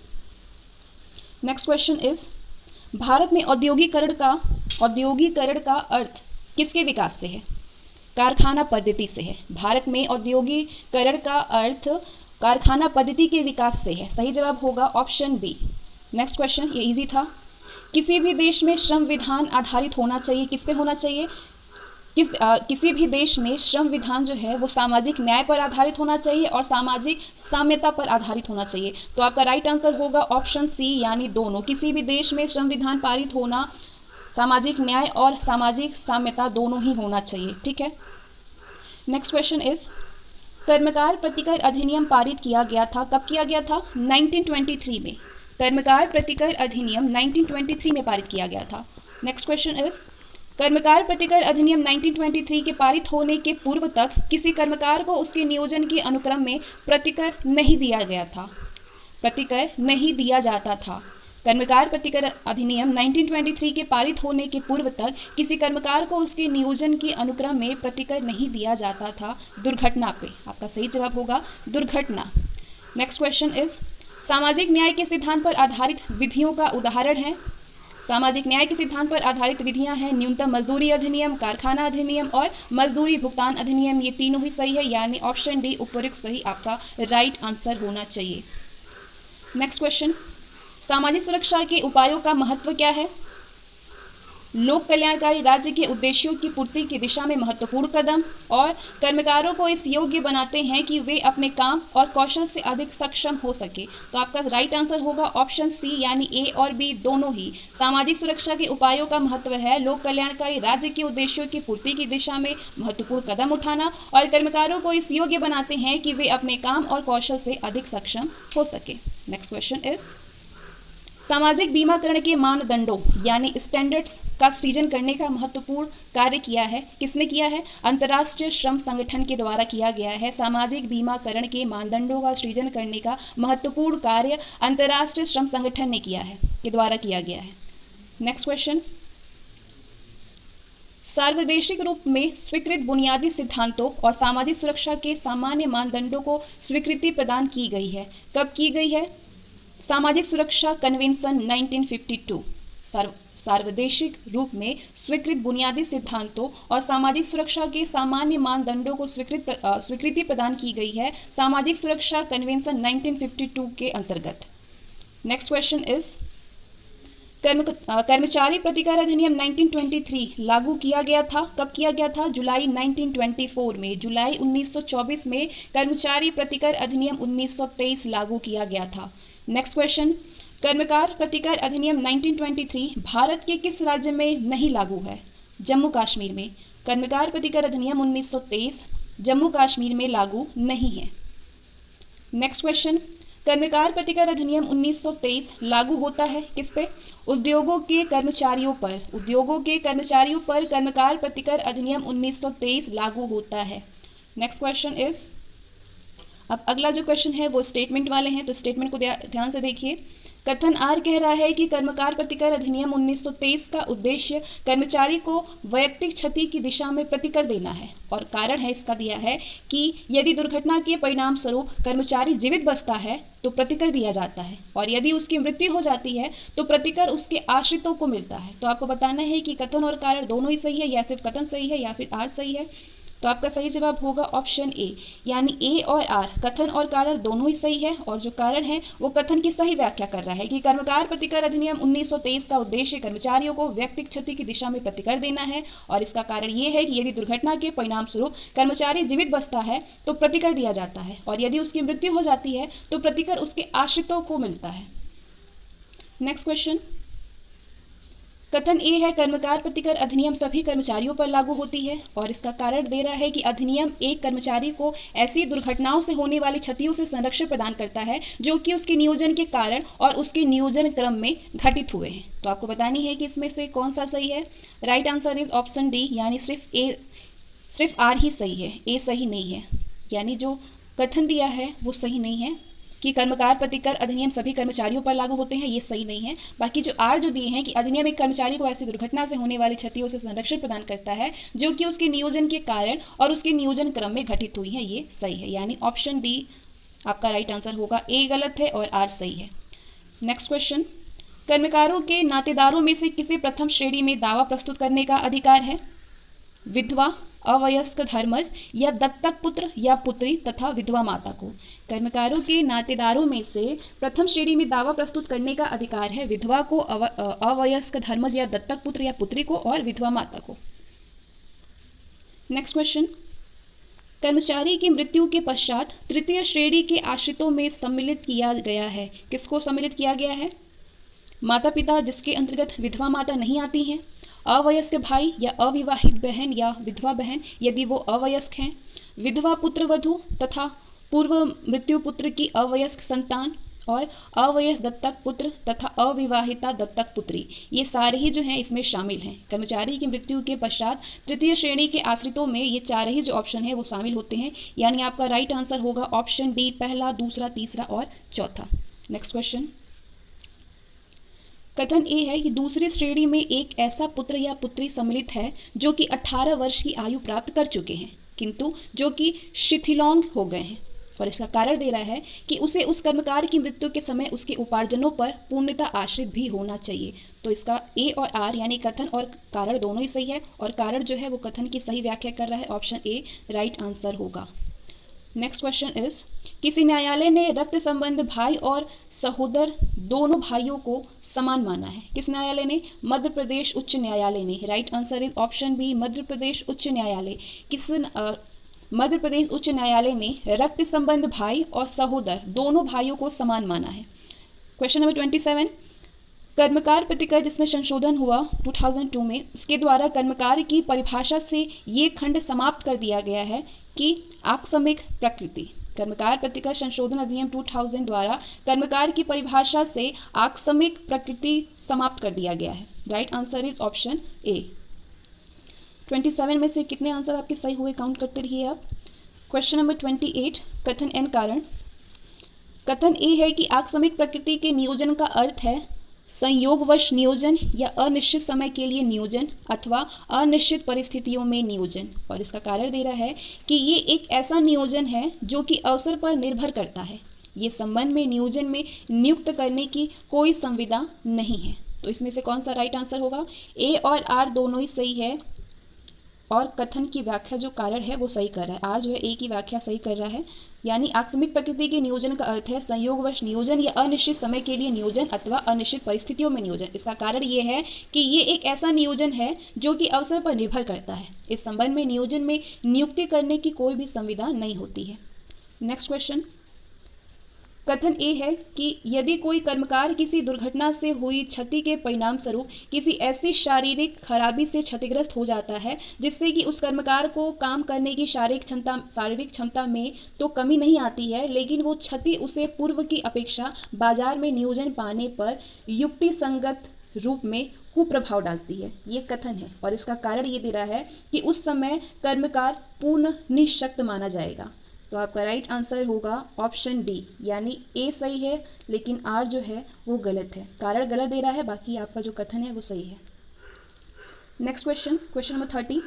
Speaker 1: नेक्स्ट क्वेश्चन इज, भारत में औद्योगिकरण का अर्थ किसके विकास से है? कारखाना पद्धति से है। भारत में औद्योगिकरण का अर्थ कारखाना पद्धति के विकास से है। सही जवाब होगा ऑप्शन बी। नेक्स्ट क्वेश्चन, ये इजी था। किसी भी देश में श्रम विधान आधारित होना चाहिए। किस पे होना चाहिए? किसी भी देश में श्रम विधान जो है वो सामाजिक न्याय पर आधारित होना चाहिए और सामाजिक साम्यता पर आधारित होना चाहिए। तो आपका राइट आंसर होगा ऑप्शन सी, यानी दोनों। किसी भी देश में श्रम विधान पारित होना सामाजिक न्याय और सामाजिक साम्यता दोनों ही होना चाहिए। ठीक है। नेक्स्ट क्वेश्चन इज, कर्मकार प्रतिकर अधिनियम पारित किया गया था। कब किया गया था? 1923 में। कर्मकार प्रतिकर अधिनियम 1923 में पारित किया गया था। नेक्स्ट क्वेश्चन इज, कर्मकार प्रतिकर अधिनियम 1923 के पारित होने के पूर्व तक किसी कर्मकार को उसके नियोजन के अनुक्रम में प्रतिकर नहीं दिया गया था, प्रतिकर नहीं दिया जाता था। कर्मकार प्रतिकर अधिनियम 1923 के पारित होने के पूर्व तक किसी कर्मकार को उसके नियोजन के अनुक्रम में प्रतिकर नहीं दिया जाता था दुर्घटना पे। आपका सही जवाब होगा दुर्घटना। नेक्स्ट क्वेश्चन इज, सामाजिक न्याय के सिद्धांत पर आधारित विधियों का उदाहरण है। सामाजिक न्याय के सिद्धांत पर आधारित विधियां हैं न्यूनतम मजदूरी अधिनियम, कारखाना अधिनियम और मजदूरी भुगतान अधिनियम। ये तीनों ही सही है, यानी ऑप्शन डी उपयुक्त सही आपका राइट आंसर होना चाहिए। नेक्स्ट क्वेश्चन, सामाजिक सुरक्षा के उपायों का महत्व क्या है? लोक कल्याणकारी राज्य के उद्देश्यों की पूर्ति की दिशा में महत्वपूर्ण कदम और कर्मकारों को इस योग्य बनाते हैं कि वे अपने काम और कौशल से अधिक सक्षम हो सके। तो आपका राइट आंसर होगा ऑप्शन सी, यानी ए और बी दोनों ही। सामाजिक सुरक्षा के उपायों का महत्व है लोक कल्याणकारी राज्य के उद्देश्यों की पूर्ति की दिशा में महत्वपूर्ण कदम उठाना और कर्मकारों को इस योग्य बनाते हैं कि वे अपने काम और कौशल से अधिक सक्षम हो सके। नेक्स्ट क्वेश्चन इज, सामाजिक बीमाकरण के मानदंडों यानी स्टैंडर्ड्स का सृजन करने का महत्वपूर्ण कार्य किया है। किसने किया है? अंतर्राष्ट्रीय श्रम संगठन के द्वारा किया गया है। सामाजिक बीमाकरण के मानदंडों का सृजन करने का महत्वपूर्ण कार्य अंतर्राष्ट्रीय श्रम संगठन ने किया है, के द्वारा किया गया है। नेक्स्ट क्वेश्चन, सार्वदेशिक रूप में स्वीकृत बुनियादी सिद्धांतों और सामाजिक सुरक्षा के सामान्य मानदंडों को स्वीकृति प्रदान की गई है। कब की गई है? सामाजिक सुरक्षा कन्वेंशन 1952। सार्वदेशिक रूप में स्वीकृत बुनियादी सिद्धांतों और सामाजिक सुरक्षा के सामान्य मानदंडों को स्वीकृति प्रदान की गई है सामाजिक सुरक्षा कन्वेंशन 1952 के अंतर्गत। नेक्स्ट क्वेश्चन इज कर्मचारी प्रतिकर अधिनियम 1923 लागू किया गया था। कब किया गया था? जुलाई 1924 में। जुलाई 1924 में कर्मचारी प्रतिकर अधिनियम 1923 लागू किया गया था। नेक्स्ट क्वेश्चन, कर्मकार प्रतिकर अधिनियम 1923 भारत के किस राज्य में नहीं लागू है? जम्मू कश्मीर में। कर्मकार प्रतिकर अधिनियम 1923 जम्मू कश्मीर में लागू नहीं है। नेक्स्ट क्वेश्चन, कर्मकार प्रतिकर अधिनियम 1923 लागू होता है किस पे? उद्योगों के कर्मचारियों पर। उद्योगों के कर्मचारियों पर कर्मकार प्रतिकर अधिनियम 1923 लागू होता है। नेक्स्ट क्वेश्चन इज, अब अगला जो क्वेश्चन है वो स्टेटमेंट वाले हैं, तो स्टेटमेंट को ध्यान से देखिए। कथन आर कह रहा है कि कर्मकार प्रतिकर अधिनियम 1923 का उद्देश्य कर्मचारी को वैयक्तिक क्षति की दिशा में प्रतिकर देना है, और कारण है इसका दिया है कि यदि दुर्घटना के परिणाम स्वरूप कर्मचारी जीवित बचता है तो प्रतिकर दिया जाता है, और यदि उसकी मृत्यु हो जाती है तो प्रतिकर उसके आश्रितों को मिलता है। तो आपको बताना है कि कथन और कारण दोनों ही सही है, या सिर्फ कथन सही है, या फिर आर सही है। तो आपका सही जवाब होगा ऑप्शन ए, यानी ए और आर, कथन और कारण दोनों ही सही है। और जो कारण है वो कथन की सही व्याख्या कर रहा है कि कर्मकार प्रतिकर अधिनियम 1923 का उद्देश्य कर्मचारियों को व्यक्तिगत क्षति की दिशा में प्रतिकर देना है, और इसका कारण ये है कि यदि दुर्घटना के परिणाम स्वरूप कर्मचारी जीवित बचता है तो प्रतिकर दिया जाता है, और यदि उसकी मृत्यु हो जाती है तो प्रतिकर उसके आश्रितों को मिलता है। नेक्स्ट क्वेश्चन, कथन ए है कर्मकार प्रतिकर अधिनियम सभी कर्मचारियों पर लागू होती है, और इसका कारण दे रहा है कि अधिनियम एक कर्मचारी को ऐसी दुर्घटनाओं से होने वाली क्षतियों से संरक्षण प्रदान करता है जो कि उसके नियोजन के कारण और उसके नियोजन क्रम में घटित हुए हैं। तो आपको बतानी है कि इसमें से कौन सा सही है। Right answer is option D, यानी सिर्फ आर ही सही है, ए सही नहीं है। यानी जो कथन दिया है वो सही नहीं है कि कर्मकार प्रतिकर अधिनियम सभी कर्मचारियों पर लागू होते हैं, ये सही नहीं है। बाकी जो आर जो दिए हैं कि अधिनियम एक कर्मचारी को ऐसी दुर्घटना से होने वाली क्षतियों से संरक्षण प्रदान करता है जो कि उसके नियोजन के कारण और उसके नियोजन क्रम में घटित हुई है, ये सही है। यानी ऑप्शन डी आपका राइट आंसर होगा। ए गलत है और आर सही है। नेक्स्ट क्वेश्चन, कर्मकारों के नातेदारों में से किसे प्रथम श्रेणी में दावा प्रस्तुत करने का अधिकार है? विधवा, अवयस्क धर्मज, या दत्तक पुत्र या पुत्री तथा विधवा माता को। कर्मकारों के नातेदारों में से प्रथम श्रेणी में दावा प्रस्तुत करने का अधिकार है विधवा को, अवयस्क धर्मज या दत्तक पुत्र या पुत्री को, और विधवा माता को। नेक्स्ट क्वेश्चन, कर्मचारी की मृत्यु के पश्चात तृतीय श्रेणी के आश्रितों में सम्मिलित किया गया है। किसको सम्मिलित किया गया है? माता पिता, जिसके अंतर्गत विधवा माता नहीं आती हैं, अवयस्क भाई या अविवाहित बहन या विधवा बहन यदि वो अवयस्क हैं, विधवा पुत्र वधू तथा पूर्व मृत्यु पुत्र की अवयस्क संतान, और अवयस्क दत्तक पुत्र तथा अविवाहिता दत्तक पुत्री, ये सारे ही जो हैं इसमें शामिल हैं। कर्मचारी की मृत्यु के पश्चात तृतीय श्रेणी के आश्रितों में ये चार ही जो ऑप्शन है वो शामिल होते हैं, यानी आपका राइट आंसर होगा ऑप्शन डी, पहला, दूसरा, तीसरा और चौथा। नेक्स्ट क्वेश्चन, कथन ए है कि दूसरी श्रेणी में एक ऐसा पुत्र या पुत्री सम्मिलित है जो कि 18 वर्ष की आयु प्राप्त कर चुके हैं किंतु जो कि शिथिलोंग हो गए हैं, और इसका कारण दे रहा है कि उसे उस कर्मकार की मृत्यु के समय उसके उपार्जनों पर पूर्णतः आश्रित भी होना चाहिए। तो इसका ए और आर यानी कथन और कारण दोनों ही सही है, और कारण जो है वो कथन की सही व्याख्या कर रहा है। ऑप्शन ए राइट आंसर होगा। नेक्स्ट क्वेश्चन इज, किसी न्यायालय ने रक्त संबंध भाई और सहोदर दोनों भाइयों को समान माना है। किस न्यायालय ने? मध्य प्रदेश उच्च न्यायालय ने। Right answer is option B, Madhya Pradesh उच्च न्यायालय। मध्य प्रदेश उच्च न्यायालय ने रक्त संबंध भाई और सहोदर दोनों भाइयों को समान माना है। क्वेश्चन नंबर 27, कर्मकार प्रतिकर जिसमें संशोधन हुआ 2002 में, उसके द्वारा कर्मकार की परिभाषा से ये खंड समाप्त कर दिया गया है कि आकस्मिक प्रकृति। कर्मकार प्रतिकर संशोधन अधिनियम 2000 द्वारा कर्मकार की परिभाषा से आकस्मिक प्रकृति समाप्त कर दिया गया है। Right answer is option A. 27 में से कितने आंसर आपके सही हुए काउंट करते रहिए आप। क्वेश्चन नंबर 28, कथन एन कारण। कथन ए है कि आकस्मिक प्रकृति के नियोजन का अर्थ है संयोगवश नियोजन या अनिश्चित समय के लिए नियोजन अथवा अनिश्चित परिस्थितियों में नियोजन, और इसका कारण दे रहा है कि ये एक ऐसा नियोजन है जो कि अवसर पर निर्भर करता है। ये संबंध में नियोजन में नियुक्त करने की कोई संविदा नहीं है। तो इसमें से कौन सा राइट आंसर होगा? ए और आर दोनों ही सही है और कथन की व्याख्या जो कारण है वो सही कर रहा है। आर जो है ए की व्याख्या सही कर रहा है। यानी आकस्मिक प्रकृति के नियोजन का अर्थ है संयोगवश नियोजन या अनिश्चित समय के लिए नियोजन अथवा अनिश्चित परिस्थितियों में नियोजन। इसका कारण ये है कि ये एक ऐसा नियोजन है जो कि अवसर पर निर्भर करता है। इस संबंध में नियोजन में नियुक्ति करने की कोई भी संविदा नहीं होती है। नेक्स्ट क्वेश्चन, कथन ए है कि यदि कोई कर्मकार किसी दुर्घटना से हुई क्षति के परिणाम स्वरूप किसी ऐसी शारीरिक खराबी से क्षतिग्रस्त हो जाता है जिससे कि उस कर्मकार को काम करने की शारीरिक क्षमता में तो कमी नहीं आती है, लेकिन वो क्षति उसे पूर्व की अपेक्षा बाजार में नियोजन पाने पर युक्ति संगत रूप में कुप्रभाव डालती है, ये कथन है। और इसका कारण ये दे रहा है कि उस समय कर्मकार पूर्ण निःशक्त माना जाएगा। तो आपका राइट आंसर होगा ऑप्शन डी, यानी ए सही है लेकिन आर जो है वो गलत है। कारण गलत दे रहा है, बाकी आपका जो कथन है वो सही है। नेक्स्ट क्वेश्चन, क्वेश्चन नंबर 30,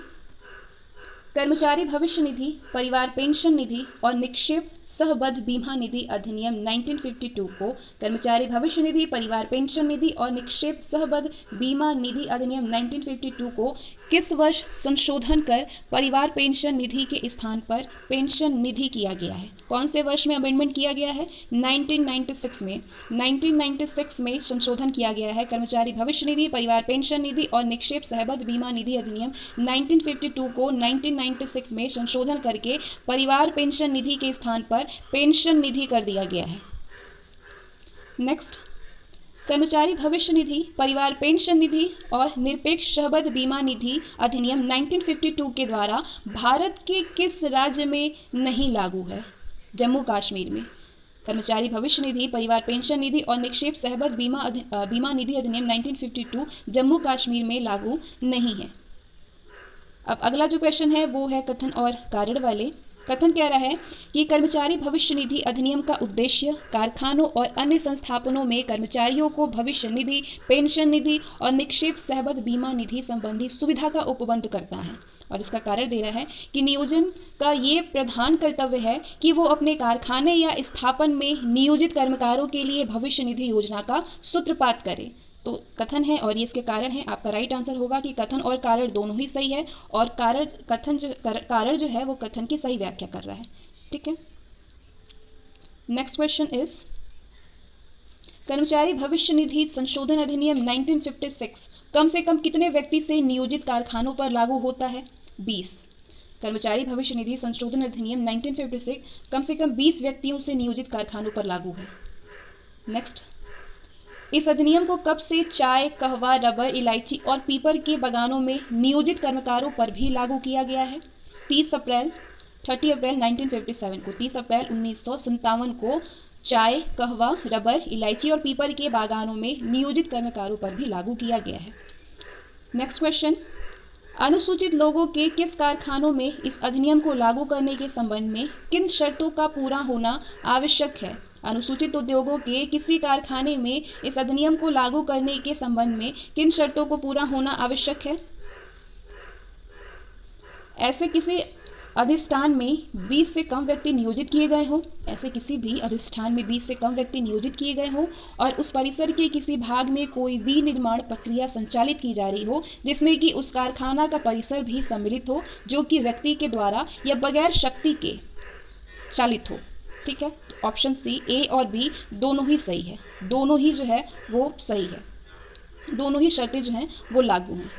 Speaker 1: कर्मचारी भविष्य निधि, परिवार पेंशन निधि और निक्षेप सहबद्ध बीमा निधि अधिनियम 1952 को कर्मचारी भविष्य निधि, परिवार पेंशन निधि और निक्षेप सहबद्ध बीमा निधि अधिनियम 1952 को किस वर्ष संशोधन कर परिवार पेंशन निधि के स्थान पर पेंशन निधि किया गया है? कौन से वर्ष में अमेंडमेंट किया गया है? 1996 में। 1996 में संशोधन किया गया है कर्मचारी भविष्य निधि, परिवार पेंशन निधि और निक्षेप सहबद्ध बीमा निधि अधिनियम 1952 को 1996 में संशोधन करके परिवार पेंशन निधि के स्थान पर पेंशन निधि कर दिया गया है। नेक्स्ट, कर्मचारी भविष्य निधि, परिवार पेंशन निधि और निरपेक्ष सहबद्ध बीमा निधि अधिनियम 1952 के द्वारा भारत के किस राज्य में नहीं लागू है? जम्मू कश्मीर में। कर्मचारी भविष्य निधि, परिवार पेंशन निधि और निक्षेप सहबद्ध बीमा निधि अधिनियम 1952 जम्मू कश्मीर में लागू नहीं है। अब अगला जो क्वेश्चन है वो है कथन और कारण वाले। कथन कह रहा है कि कर्मचारी भविष्य निधि अधिनियम का उद्देश्य कारखानों और अन्य संस्थापनों में कर्मचारियों को भविष्य निधि, पेंशन निधि और निक्षेप सहबद्ध बीमा निधि संबंधी सुविधा का उपबंध करता है। और इसका कारण दे रहा है कि नियोजन का ये प्रधान कर्तव्य है कि वो अपने कारखाने या स्थापन में नियोजित कर्मकारों के लिए भविष्य निधि योजना का सूत्रपात करे। तो कथन है और ये इसके कारण है। आपका राइट आंसर होगा कि कथन और कारण दोनों ही सही है और कारण जो है वो कथन की सही व्याख्या कर रहा है। ठीक है। नेक्स्ट क्वेश्चन इज, कर्मचारी भविष्य निधि संशोधन अधिनियम 1956 कम से कम कितने व्यक्ति से नियोजित कारखानों पर लागू होता है? 20। कर्मचारी भविष्य निधि संशोधन अधिनियम 1956 कम से कम 20 व्यक्तियों से नियोजित कारखानों पर लागू है। नेक्स्ट, इस अधिनियम को कब से चाय, कहवा, रबर, इलायची और पीपर के बागानों में नियोजित कर्मकारों पर भी लागू किया गया है? 30 अप्रैल 1957 को। 30 अप्रैल 1957 को चाय, कहवा, रबर, इलायची और पीपर के बागानों में नियोजित कर्मकारों पर भी लागू किया गया है। नेक्स्ट क्वेश्चन, अनुसूचित लोगों के किस कारखानों में इस अधिनियम को लागू करने के संबंध में किन शर्तों का पूरा होना आवश्यक है? अनुसूचित उद्योगों के किसी कारखाने में इस अधिनियम को लागू करने के संबंध में किन शर्तों को पूरा होना आवश्यक है? ऐसे किसी अधिष्ठान में 20 से कम व्यक्ति नियोजित किए गए हों, ऐसे किसी भी अधिष्ठान में 20 से कम व्यक्ति नियोजित किए गए हों और उस परिसर के किसी भाग में कोई विनिर्माण प्रक्रिया संचालित की जा रही हो जिसमें कि उस कारखाना का परिसर भी सम्मिलित हो जो कि व्यक्ति के द्वारा या बगैर शक्ति के चालित हो। ठीक है। तो ऑप्शन सी, ए और बी दोनों ही सही है, दोनों ही जो है वो सही है, दोनों ही शर्तें जो हैं वो लागू हैं।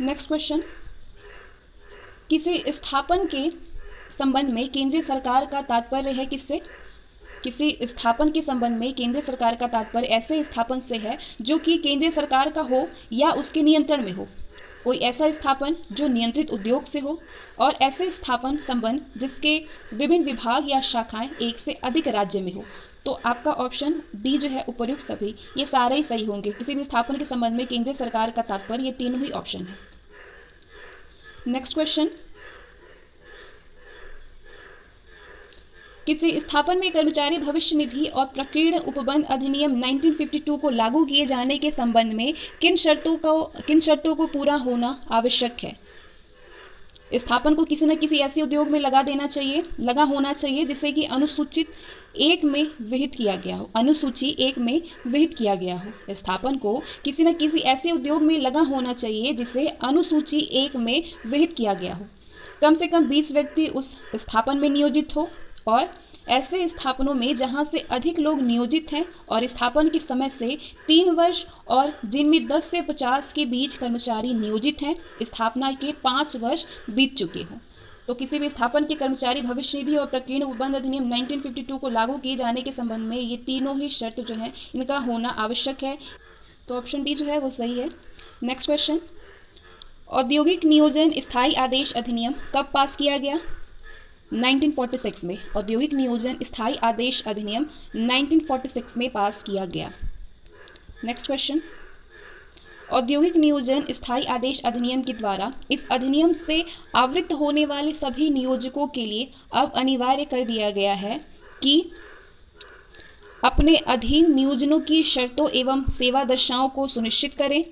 Speaker 1: नेक्स्ट क्वेश्चन, किसी स्थापन के संबंध में केंद्रीय सरकार का तात्पर्य है किससे? किसी स्थापन के संबंध में केंद्रीय सरकार का तात्पर्य ऐसे स्थापन से है जो कि केंद्रीय सरकार का हो या उसके नियंत्रण में हो। कोई ऐसा स्थापन जो नियंत्रित उद्योग से हो और ऐसे स्थापन संबंध जिसके विभिन्न विभाग या शाखाएं एक से अधिक राज्य में हो। तो आपका ऑप्शन डी जो है उपर्युक्त सभी ये सारे ही सही होंगे। किसी भी स्थापन के संबंध में केंद्रीय सरकार का तात्पर्य ये तीनों ही ऑप्शन है। नेक्स्ट क्वेश्चन, किसी स्थापन में कर्मचारी भविष्य निधि और प्रकीर्ण उपबंध अधिनियम 1952 को लागू किए जाने के संबंध में किन शर्तों को पूरा होना आवश्यक है? स्थापन को किसी न किसी ऐसे उद्योग में लगा होना चाहिए जिससे कि अनुसूचित एक में विहित किया गया हो, अनुसूची एक में विहित किया गया हो। स्थापन को किसी न किसी ऐसे उद्योग में लगा होना चाहिए जिसे अनुसूची एक में विहित किया गया हो। कम से कम 20 व्यक्ति उस स्थापन में नियोजित हो, और ऐसे स्थापनों में जहां से अधिक लोग नियोजित हैं और स्थापन के समय से 3 वर्ष और जिनमें 10 से 50 के बीच कर्मचारी नियोजित हैं, स्थापना के 5 वर्ष बीत चुके हों। तो किसी भी स्थापन के कर्मचारी भविष्य निधि और प्रकीर्ण उपबंध अधिनियम 1952 को लागू किए जाने के संबंध में ये तीनों ही शर्त जो है इनका होना आवश्यक है। तो ऑप्शन डी जो है वो सही है। नेक्स्ट क्वेश्चन, औद्योगिक नियोजन स्थायी आदेश अधिनियम कब पास किया गया? 1946 में। औद्योगिक नियोजन स्थायी आदेश अधिनियम 1946 में पास किया गया। नेक्स्ट क्वेश्चन, औद्योगिक नियोजन स्थायी आदेश अधिनियम के द्वारा इस अधिनियम से आवृत्त होने वाले सभी नियोजकों के लिए अब अनिवार्य कर दिया गया है कि अपने अधीन नियोजनों की शर्तों एवं सेवा दशाओं को सुनिश्चित करें।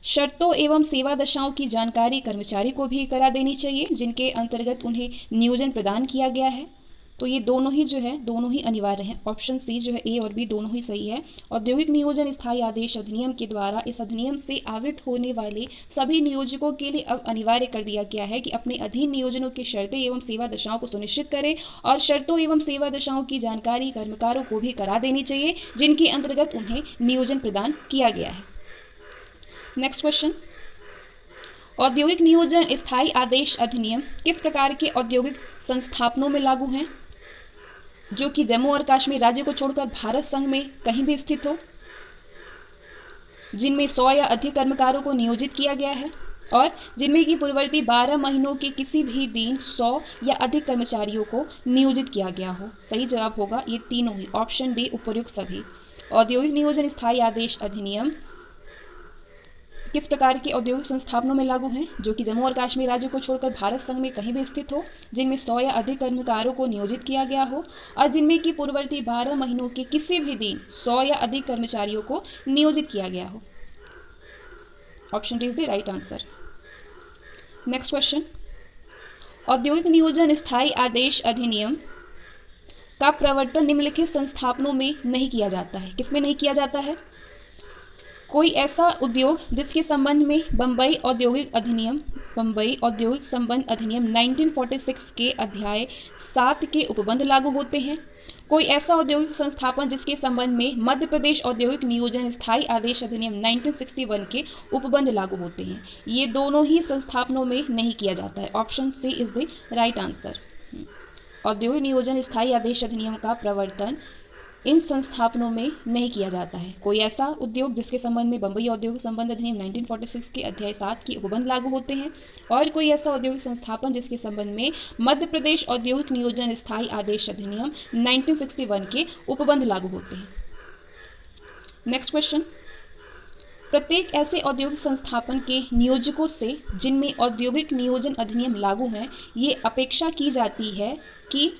Speaker 1: शर्तों एवं सेवा दशाओं की जानकारी कर्मचारी को भी करा देनी चाहिए जिनके अंतर्गत उन्हें नियोजन प्रदान किया गया है। तो ये दोनों ही जो है दोनों ही अनिवार्य हैं। ऑप्शन सी जो है ए और बी दोनों ही सही है। औद्योगिक नियोजन स्थायी आदेश अधिनियम के द्वारा इस अधिनियम से आवृत्त होने वाले सभी नियोजकों के लिए अब अनिवार्य कर दिया गया है कि अपने अधीन नियोजनों की शर्तें एवं सेवा दशाओं को सुनिश्चित करें, और शर्तों एवं सेवा दशाओं की जानकारी कर्मकारों को भी करा देनी चाहिए जिनके अंतर्गत उन्हें नियोजन प्रदान किया गया है। नेक्स्ट क्वेश्चन, औद्योगिक नियोजन स्थायी आदेश अधिनियम किस प्रकार के औद्योगिक संस्थापनों में लागू हैं? जो कि जम्मू और कश्मीर राज्य को छोड़कर भारत संघ में कहीं भी स्थित हो, जिनमें 100 या अधिक कर्मकारों को नियोजित किया गया है, और जिनमें कि पूर्ववर्ती 12 महीनों के किसी भी दिन 100 या अधिक कर्मचारियों को नियोजित किया गया हो। सही जवाब होगा ये तीनों ही, ऑप्शन डी उपयुक्त सभी। औद्योगिक नियोजन स्थायी आदेश अधिनियम किस प्रकार के औद्योगिक संस्थापनों में लागू हैं? जो कि जम्मू और कश्मीर राज्य को छोड़कर भारत संघ में कहीं भी स्थित हो, जिनमें 100 या अधिक कर्मकारों को नियोजित किया गया हो, और जिनमें कि पूर्ववर्ती 12 महीनों के किसी भी दिन 100 या अधिक कर्मचारियों को नियोजित किया गया हो। Option D is the right answer. Next question, औद्योगिक नियोजन स्थायी आदेश अधिनियम का प्रवर्तन निम्नलिखित संस्थापनों में नहीं किया जाता है। किसमें नहीं किया जाता है? कोई ऐसा उद्योग जिसके संबंध में बम्बई औद्योगिक संबंध अधिनियम 1946 के अध्याय 7 के उपबंध लागू होते हैं। कोई ऐसा औद्योगिक संस्थापन जिसके संबंध में मध्य प्रदेश औद्योगिक नियोजन स्थायी आदेश अधिनियम 1961 के उपबंध लागू होते हैं। ये दोनों ही संस्थापनों में नहीं किया जाता है। Option C is the right answer. औद्योगिक नियोजन स्थायी आदेश अधिनियम का प्रवर्तन इन संस्थापनों में नहीं किया जाता है। कोई ऐसा उद्योग जिसके संबंध में बम्बई औद्योगिक संबंध अधिनियम 1946 के अध्याय 7 के उपबंध लागू होते हैं, और कोई ऐसा औद्योगिक संस्थापन जिसके संबंध में मध्य प्रदेश औद्योगिक नियोजन स्थायी आदेश अधिनियम 1961 के उपबंध लागू होते हैं। नेक्स्ट क्वेश्चन, प्रत्येक ऐसे औद्योगिक संस्थापन के नियोजकों से जिनमें औद्योगिक नियोजन अधिनियम लागू है, ये अपेक्षा की जाती है कि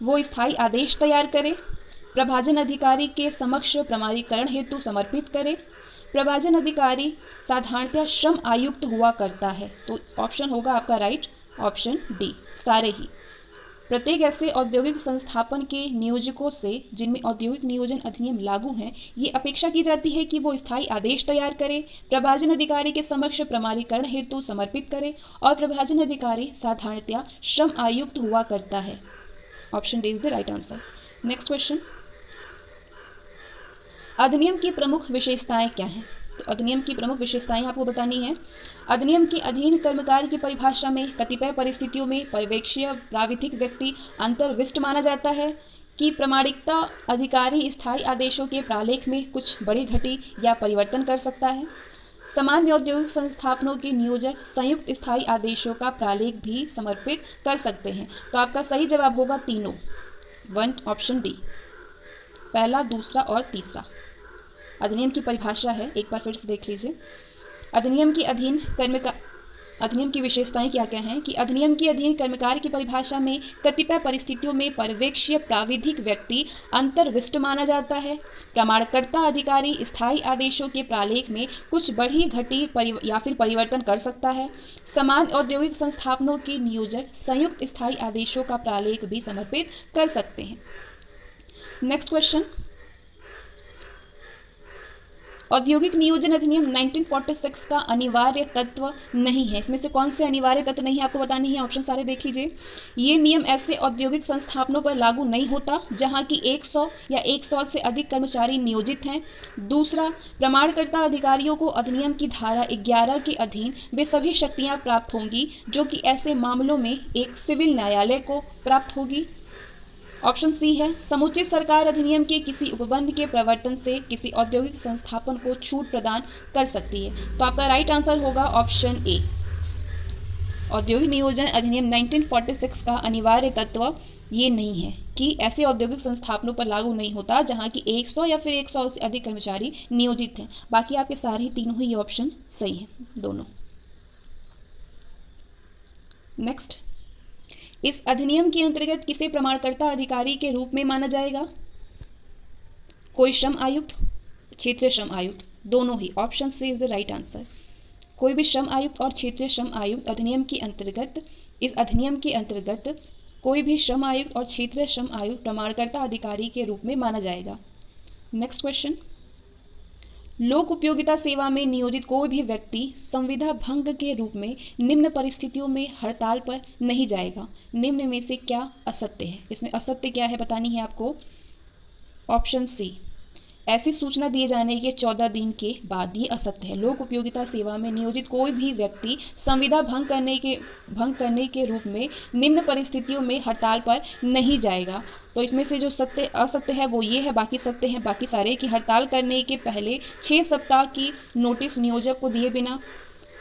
Speaker 1: वो स्थायी आदेश तैयार करे, प्रभाजन अधिकारी के समक्ष प्रमाणीकरण हेतु समर्पित करे, प्रभाजन अधिकारी साधारणतः श्रम आयुक्त हुआ करता है। तो ऑप्शन होगा आपका राइट, ऑप्शन डी सारे ही। प्रत्येक ऐसे औद्योगिक संस्थापन के नियोजकों से जिनमें औद्योगिक नियोजन अधिनियम लागू है, ये अपेक्षा की जाती है कि वो स्थायी आदेश तैयार करे, प्रभाजन अधिकारी के समक्ष प्रमाणीकरण हेतु समर्पित करे, और प्रभाजन अधिकारी साधारणतः श्रम आयुक्त हुआ करता है। Option D is the right answer. Next question, अधिनियम की प्रमुख विशेषताएं क्या हैं? तो अधिनियम की प्रमुख विशेषताएं आपको बतानी है। अधिनियम के अधीन कर्मकार की परिभाषा में कतिपय परिस्थितियों में पर्यवेक्षीय प्राविधिक व्यक्ति अंतर्विष्ट माना जाता है कि प्रामाणिकता अधिकारी स्थायी आदेशों के प्रालेख में कुछ बड़ी घटी या परिवर्तन कर सकता है। सामान्य औद्योगिक संस्थापनों के नियोजक संयुक्त स्थायी आदेशों का प्रालेख भी समर्पित कर सकते हैं। तो आपका सही जवाब होगा तीनों, 1 ऑप्शन डी, पहला, दूसरा और तीसरा। अधिनियम की परिभाषा है, एक बार फिर से देख लीजिए। अधिनियम की विशेषताएं क्या क्या हैं कि अधिनियम के अधीन कर्मकार की परिभाषा में कतिपय परिस्थितियों में पर्यवेक्षीय प्राविधिक व्यक्ति अंतर्विष्ट माना जाता है। प्रमाणकर्ता अधिकारी स्थायी आदेशों के प्रालेख में कुछ बढ़ी घटी या फिर परिवर्तन कर सकता है। समान औद्योगिक संस्थापनों के नियोजक संयुक्त स्थायी आदेशों का प्रालेख भी समर्पित कर सकते हैं। नेक्स्ट क्वेश्चन, औद्योगिक नियोजन अधिनियम 1946 का अनिवार्य तत्व नहीं है। इसमें से कौन से अनिवार्य तत्व नहीं है आपको बतानी है। ऑप्शन सारे देख लीजिए। ये नियम ऐसे औद्योगिक संस्थापनों पर लागू नहीं होता जहां की 100 या 100 से अधिक कर्मचारी नियोजित हैं। दूसरा, प्रमाणकर्ता अधिकारियों को अधिनियम की धारा 11 के अधीन वे सभी शक्तियां प्राप्त होंगी जो कि ऐसे मामलों में एक सिविल न्यायालय को प्राप्त होगी। ऑप्शन सी है, समुचित सरकार अधिनियम के किसी उपबंध के प्रवर्तन से किसी औद्योगिक संस्थापन को छूट प्रदान कर सकती है। तो आपका राइट आंसर होगा ऑप्शन ए। औद्योगिक नियोजन अधिनियम 1946 का अनिवार्य तत्व ये नहीं है कि ऐसे औद्योगिक संस्थापनों पर लागू नहीं होता जहां की 100 या फिर 100 से अधिक कर्मचारी नियोजित हैं। बाकी आपके सारे ही तीनों ही ऑप्शन सही हैं, दोनों। नेक्स्ट, इस अधिनियम के अंतर्गत किसे प्रमाणकर्ता अधिकारी के रूप में माना जाएगा? कोई श्रम आयुक्त, क्षेत्रीय श्रम आयुक्त, दोनों ही। Option C is the right answer. कोई भी श्रम आयुक्त और क्षेत्रीय श्रम आयुक्त अधिनियम के अंतर्गत, इस अधिनियम के अंतर्गत कोई भी श्रम आयुक्त और क्षेत्रीय श्रम आयुक्त प्रमाणकर्ता अधिकारी के रूप में माना जाएगा। नेक्स्ट क्वेश्चन, लोक उपयोगिता सेवा में नियोजित कोई भी व्यक्ति संविदा भंग के रूप में निम्न परिस्थितियों में हड़ताल पर नहीं जाएगा। निम्न में से क्या असत्य है? इसमें असत्य क्या है बतानी है आपको। ऑप्शन सी, ऐसी सूचना दिए जाने के 14 दिन के बाद, ये असत्य है। लोक उपयोगिता सेवा में नियोजित कोई भी व्यक्ति संविदा भंग करने के रूप में निम्न परिस्थितियों में हड़ताल पर नहीं जाएगा। तो इसमें से जो सत्य असत्य है वो ये है, बाकी सत्य हैं बाकी सारे, कि हड़ताल करने के पहले 6 सप्ताह की नोटिस नियोजक को दिए बिना,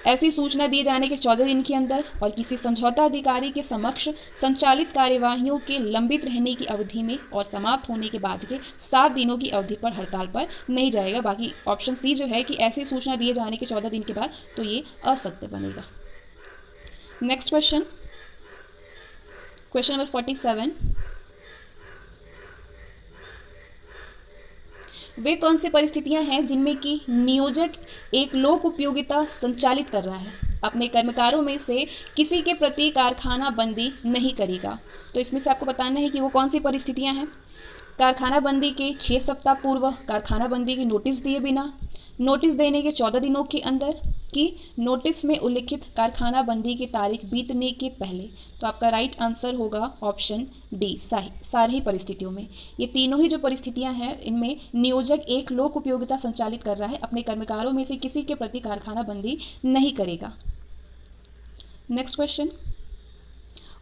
Speaker 1: ऐसी सूचना दिए जाने के 14 दिन के अंदर और किसी समझौता अधिकारी के समक्ष संचालित कार्यवाहियों के लंबित रहने की अवधि में और समाप्त होने के बाद के 7 दिनों की अवधि पर हड़ताल पर नहीं जाएगा। बाकी ऑप्शन सी जो है कि ऐसी सूचना दिए जाने के 14 दिन के बाद, तो ये असत्य बनेगा। नेक्स्ट क्वेश्चन, क्वेश्चन नंबर 47, वे कौन सी परिस्थितियां हैं जिनमें कि नियोजक एक लोक उपयोगिता संचालित कर रहा है, अपने कर्मकारों में से किसी के प्रति कारखाना बंदी नहीं करेगा? तो इसमें से आपको बताना है कि वो कौन सी परिस्थितियां हैं। कारखाना बंदी के 6 सप्ताह पूर्व कारखाना बंदी की नोटिस दिए बिना, नोटिस देने के 14 दिनों के अंदर, कि नोटिस में उल्लिखित कारखाना बंदी की तारीख बीतने के पहले। तो आपका राइट आंसर होगा ऑप्शन डी, सारी ही परिस्थितियों में। ये तीनों ही जो परिस्थितियां हैं इनमें नियोजक एक लोक उपयोगिता संचालित कर रहा है, अपने कर्मकारों में से किसी के प्रति कारखाना बंदी नहीं करेगा। नेक्स्ट क्वेश्चन,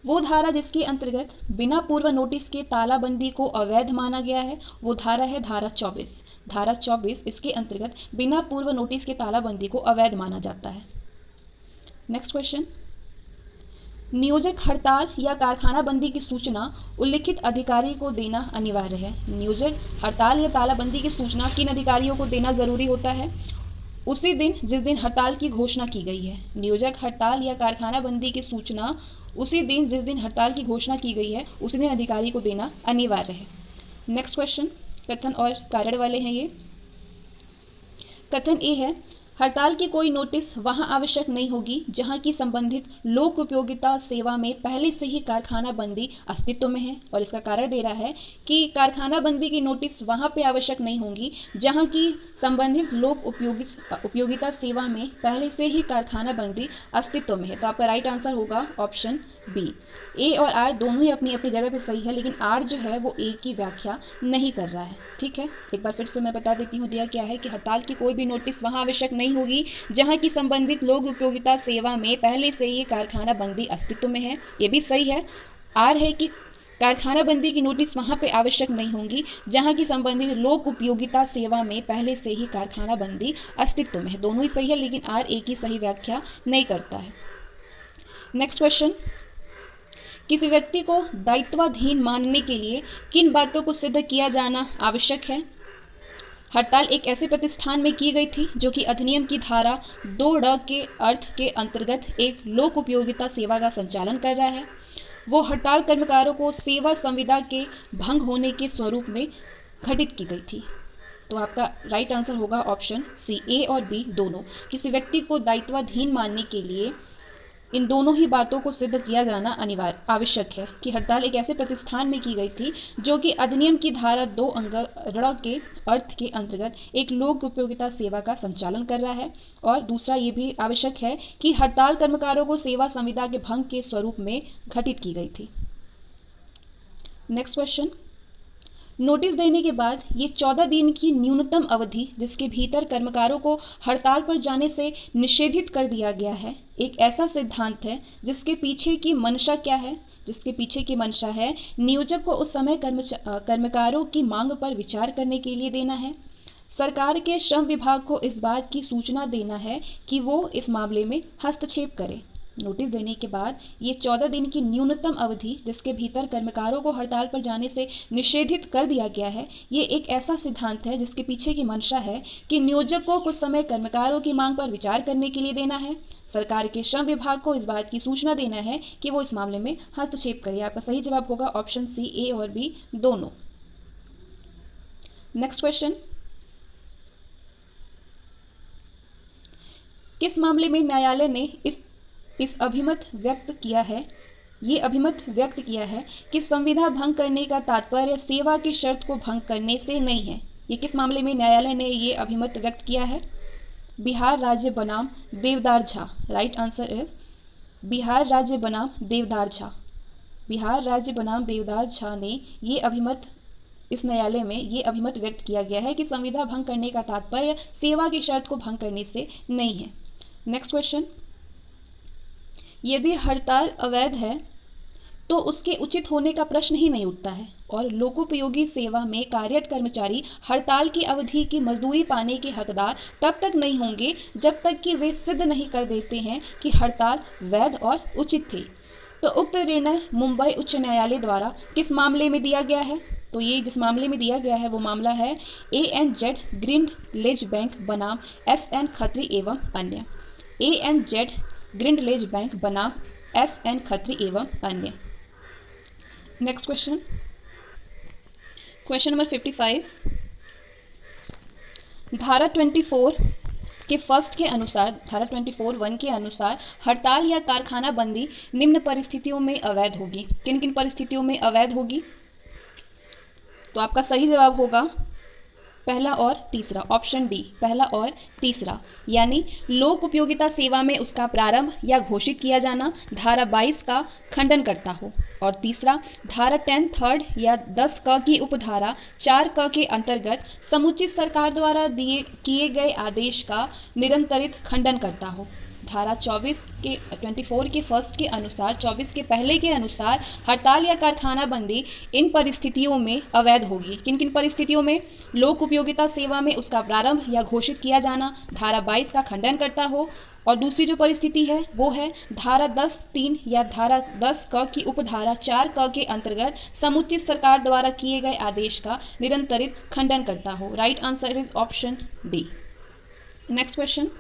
Speaker 1: वो धारा जिसके अंतर्गत बिना पूर्व नोटिस के तालाबंदी को अवैध माना गया है, वो धारा है धारा 24। धारा 24 इसके अंतर्गत बिना पूर्व नोटिस के तालाबंदी को अवैध माना जाता है। नेक्स्ट क्वेश्चन, नियोजक हड़ताल या कारखाना बंदी की सूचना उल्लिखित अधिकारी को देना अनिवार्य है। नियोजक हड़ताल या तालाबंदी की सूचना किन अधिकारियों को देना जरूरी होता है? उसी दिन जिस दिन हड़ताल की घोषणा की गई है। नियोजक हड़ताल या कारखाना बंदी की सूचना उसी दिन जिस दिन हड़ताल की घोषणा की गई है उसी दिन अधिकारी को देना अनिवार्य है। नेक्स्ट क्वेश्चन कथन और कारण वाले हैं ये। कथन ए है, हड़ताल की कोई नोटिस वहां आवश्यक नहीं होगी जहां की संबंधित लोक उपयोगिता सेवा में पहले से ही कारखाना बंदी अस्तित्व में है। और इसका कारण दे रहा है कि कारखाना बंदी की नोटिस वहां पे आवश्यक नहीं होंगी जहां की संबंधित लोक उपयोगिता सेवा में पहले से ही कारखाना बंदी अस्तित्व में है। तो आपका राइट आंसर होगा ऑप्शन बी। ए और आर दोनों ही अपनी अपनी जगह पे सही है, लेकिन आर जो है वो ए की व्याख्या नहीं कर रहा है। ठीक है, एक बार फिर से मैं बता देती हूँ दिया क्या है कि हड़ताल की कोई भी नोटिस वहां आवश्यक नहीं होगी जहां की संबंधित लोक उपयोगिता सेवा में पहले से ही कारखाना बंदी अस्तित्व में है, ये भी सही है। आर है कि कारखाना बंदी की नोटिस वहां पे आवश्यक नहीं होंगी जहां की संबंधित लोक उपयोगिता सेवा में पहले से ही कारखाना बंदी अस्तित्व में है। दोनों ही सही है, लेकिन आर ए की सही व्याख्या नहीं करता है। नेक्स्ट क्वेश्चन, किसी व्यक्ति को दायित्वाधीन मानने के लिए किन बातों को सिद्ध किया जाना आवश्यक है? हड़ताल एक ऐसे प्रतिष्ठान में की गई थी जो कि अधिनियम की धारा 2 के अर्थ के अंतर्गत एक लोक उपयोगिता सेवा का संचालन कर रहा है। वो हड़ताल कर्मकारों को सेवा संविदा के भंग होने के स्वरूप में घटित की गई थी। तो आपका राइट आंसर होगा ऑप्शन सी। ए और बी दोनों। किसी व्यक्ति को दायित्वाधीन मानने के लिए इन दोनों ही बातों को सिद्ध किया जाना अनिवार्य आवश्यक है कि हड़ताल एक ऐसे प्रतिष्ठान में की गई थी जो कि अधिनियम की धारा 2 ऋण के अर्थ के अंतर्गत एक लोक उपयोगिता सेवा का संचालन कर रहा है, और दूसरा ये भी आवश्यक है कि हड़ताल कर्मकारों को सेवा संविदा के भंग के स्वरूप में घटित की गई थी। नेक्स्ट क्वेश्चन, नोटिस देने के बाद ये 14 दिन की न्यूनतम अवधि जिसके भीतर कर्मकारों को हड़ताल पर जाने से निषेधित कर दिया गया है, एक ऐसा सिद्धांत है जिसके पीछे की मंशा क्या है? जिसके पीछे की मंशा है नियोजक को उस समय कर्मकारों की मांग पर विचार करने के लिए देना है, सरकार के श्रम विभाग को इस बात की सूचना देना है कि वो इस मामले में हस्तक्षेप करे। नोटिस देने के बाद ये 14 दिन की न्यूनतम अवधि जिसके भीतर कर्मकारों को हड़ताल पर जाने से निषेधित कर दिया गया है, ये एक ऐसा सिद्धांत है जिसके पीछे की मंशा है कि नियोजक को कुछ समय कर्मकारों की मांग पर विचार करने के लिए देना है, सरकार के श्रम विभाग को इस बात की सूचना देना है कि वो इस मामले में हस्तक्षेप करे। आपका सही जवाब होगा ऑप्शन सी, ए और बी दोनों। नेक्स्ट क्वेश्चन, किस मामले में न्यायालय ने इस अभिमत व्यक्त किया है, ये अभिमत व्यक्त किया है कि संविदा भंग करने का तात्पर्य सेवा की शर्त को भंग करने से नहीं है? ये किस मामले में न्यायालय ने ये अभिमत व्यक्त किया है? बिहार राज्य बनाम देवदार Jha. Right answer is Bihar राज्य बनाम देवदार झा। बिहार राज्य बनाम देवदार झा ने ये अभिमत, इस न्यायालय में ये अभिमत व्यक्त किया गया है कि संविदा भंग करने का तात्पर्य सेवा की शर्त को भंग करने से नहीं है। नेक्स्ट क्वेश्चन, यदि हड़ताल अवैध है तो उसके उचित होने का प्रश्न ही नहीं उठता है, और लोकोपयोगी सेवा में कार्यरत कर्मचारी हड़ताल की अवधि की मजदूरी पाने के हकदार तब तक नहीं होंगे जब तक कि वे सिद्ध नहीं कर देते हैं कि हड़ताल वैध और उचित थी। तो उक्त निर्णय मुंबई उच्च न्यायालय द्वारा किस मामले में दिया गया है? तो ये जिस मामले में दिया गया है वो मामला है ANZ ग्रिंडलेज बैंक बनाम SN खत्री एवं अन्य। ANZ ग्रिंडलेज बैंक बनाम SN खत्री एवं अन्य। नेक्स्ट क्वेश्चन, क्वेश्चन नंबर 55, धारा 24 के फर्स्ट के अनुसार, धारा 24(1) के अनुसार हड़ताल या कारखाना बंदी निम्न परिस्थितियों में अवैध होगी। किन किन परिस्थितियों में अवैध होगी? तो आपका सही जवाब होगा पहला और तीसरा, ऑप्शन डी, पहला और तीसरा, यानी लोक उपयोगिता सेवा में उसका प्रारंभ या घोषित किया जाना धारा 22 का खंडन करता हो, और तीसरा धारा 10 थर्ड या 10 क की उपधारा 4 क के अंतर्गत समुचित सरकार द्वारा किए गए आदेश का निरंतरित खंडन करता हो। धारा 24 के फर्स्ट के अनुसार, 24 के पहले के अनुसार हड़ताल या कारखाना बंदी इन परिस्थितियों में अवैध होगी। किन किन परिस्थितियों में? लोक उपयोगिता सेवा में उसका प्रारंभ या घोषित किया जाना धारा 22 का खंडन करता हो, और दूसरी जो परिस्थिति है वो है धारा 10(3) या धारा 10 क की उपधारा 4 क के अंतर्गत समुचित सरकार द्वारा किए गए आदेश का निरंतरित खंडन करता हो। Right answer is option D. Next question,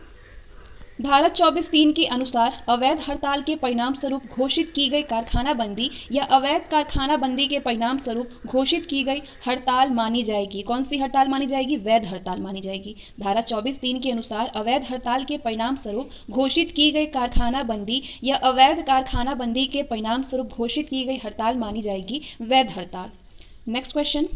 Speaker 1: धारा 24(3) के अनुसार अवैध हड़ताल के परिणाम स्वरूप घोषित की गई कारखाना बंदी या अवैध कारखाना बंदी के परिणाम स्वरूप घोषित की गई हड़ताल मानी जाएगी। कौन सी हड़ताल मानी जाएगी? वैध हड़ताल मानी जाएगी। धारा 24(3) के अनुसार अवैध हड़ताल के परिणाम स्वरूप घोषित की गई कारखाना बंदी या अवैध कारखाना बंदी के परिणाम स्वरूप घोषित की गई हड़ताल मानी जाएगी वैध हड़ताल। नेक्स्ट क्वेश्चन,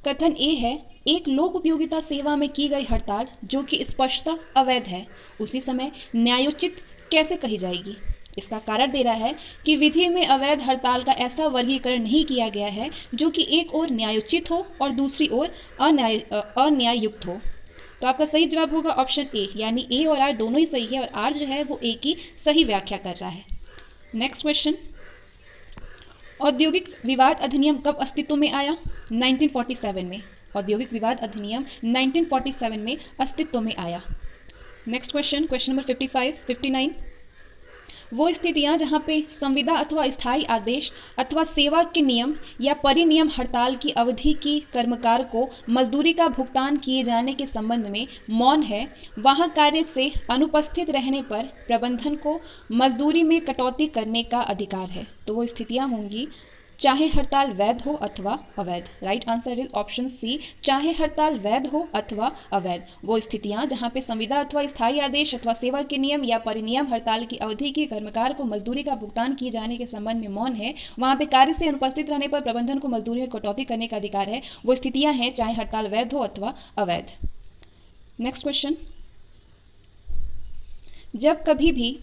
Speaker 1: कथन ए है, एक लोक उपयोगिता सेवा में की गई हड़ताल जो कि स्पष्टतः अवैध है उसी समय न्यायोचित कैसे कही जाएगी? इसका कारण दे रहा है कि विधि में अवैध हड़ताल का ऐसा वर्गीकरण नहीं किया गया है जो कि एक ओर न्यायोचित हो और दूसरी ओर अन्याययुक्त हो। तो आपका सही जवाब होगा ऑप्शन ए, यानी ए और आर दोनों ही सही है, और आर जो है वो ए की सही व्याख्या कर रहा है। नेक्स्ट क्वेश्चन, औद्योगिक विवाद अधिनियम कब अस्तित्व में आया? 1947 में। औद्योगिक विवाद अधिनियम 1947 में अस्तित्व में आया। नेक्स्ट क्वेश्चन, क्वेश्चन नंबर 59, वो स्थितियां जहां पे संविदा अथवा स्थायी आदेश अथवा सेवा के नियम या परिनियम हड़ताल की अवधि की कर्मकार को मजदूरी का भुगतान किए जाने के संबंध में मौन है, वहां कार्य से अनुपस्थित रहने पर प्रबंधन को मजदूरी में कटौती करने का अधिकार है। तो वो स्थितियां होंगी चाहे हड़ताल वैध हो अथवा अवैध। Right answer is option C, चाहे हड़ताल वैध हो अथवा अवैध। वो स्थितियां जहां पे संविदा अथवा स्थायी आदेश अथवा सेवा के नियम या परिनियम हड़ताल की अवधि के कर्मकार को मजदूरी का भुगतान किए जाने के संबंध में मौन है, वहां पे कार्य से अनुपस्थित रहने पर प्रबंधन को मजदूरी में कटौती करने का अधिकार है। वो स्थितियां हैं चाहे हड़ताल वैध हो अथवा अवैध। नेक्स्ट क्वेश्चन, जब कभी भी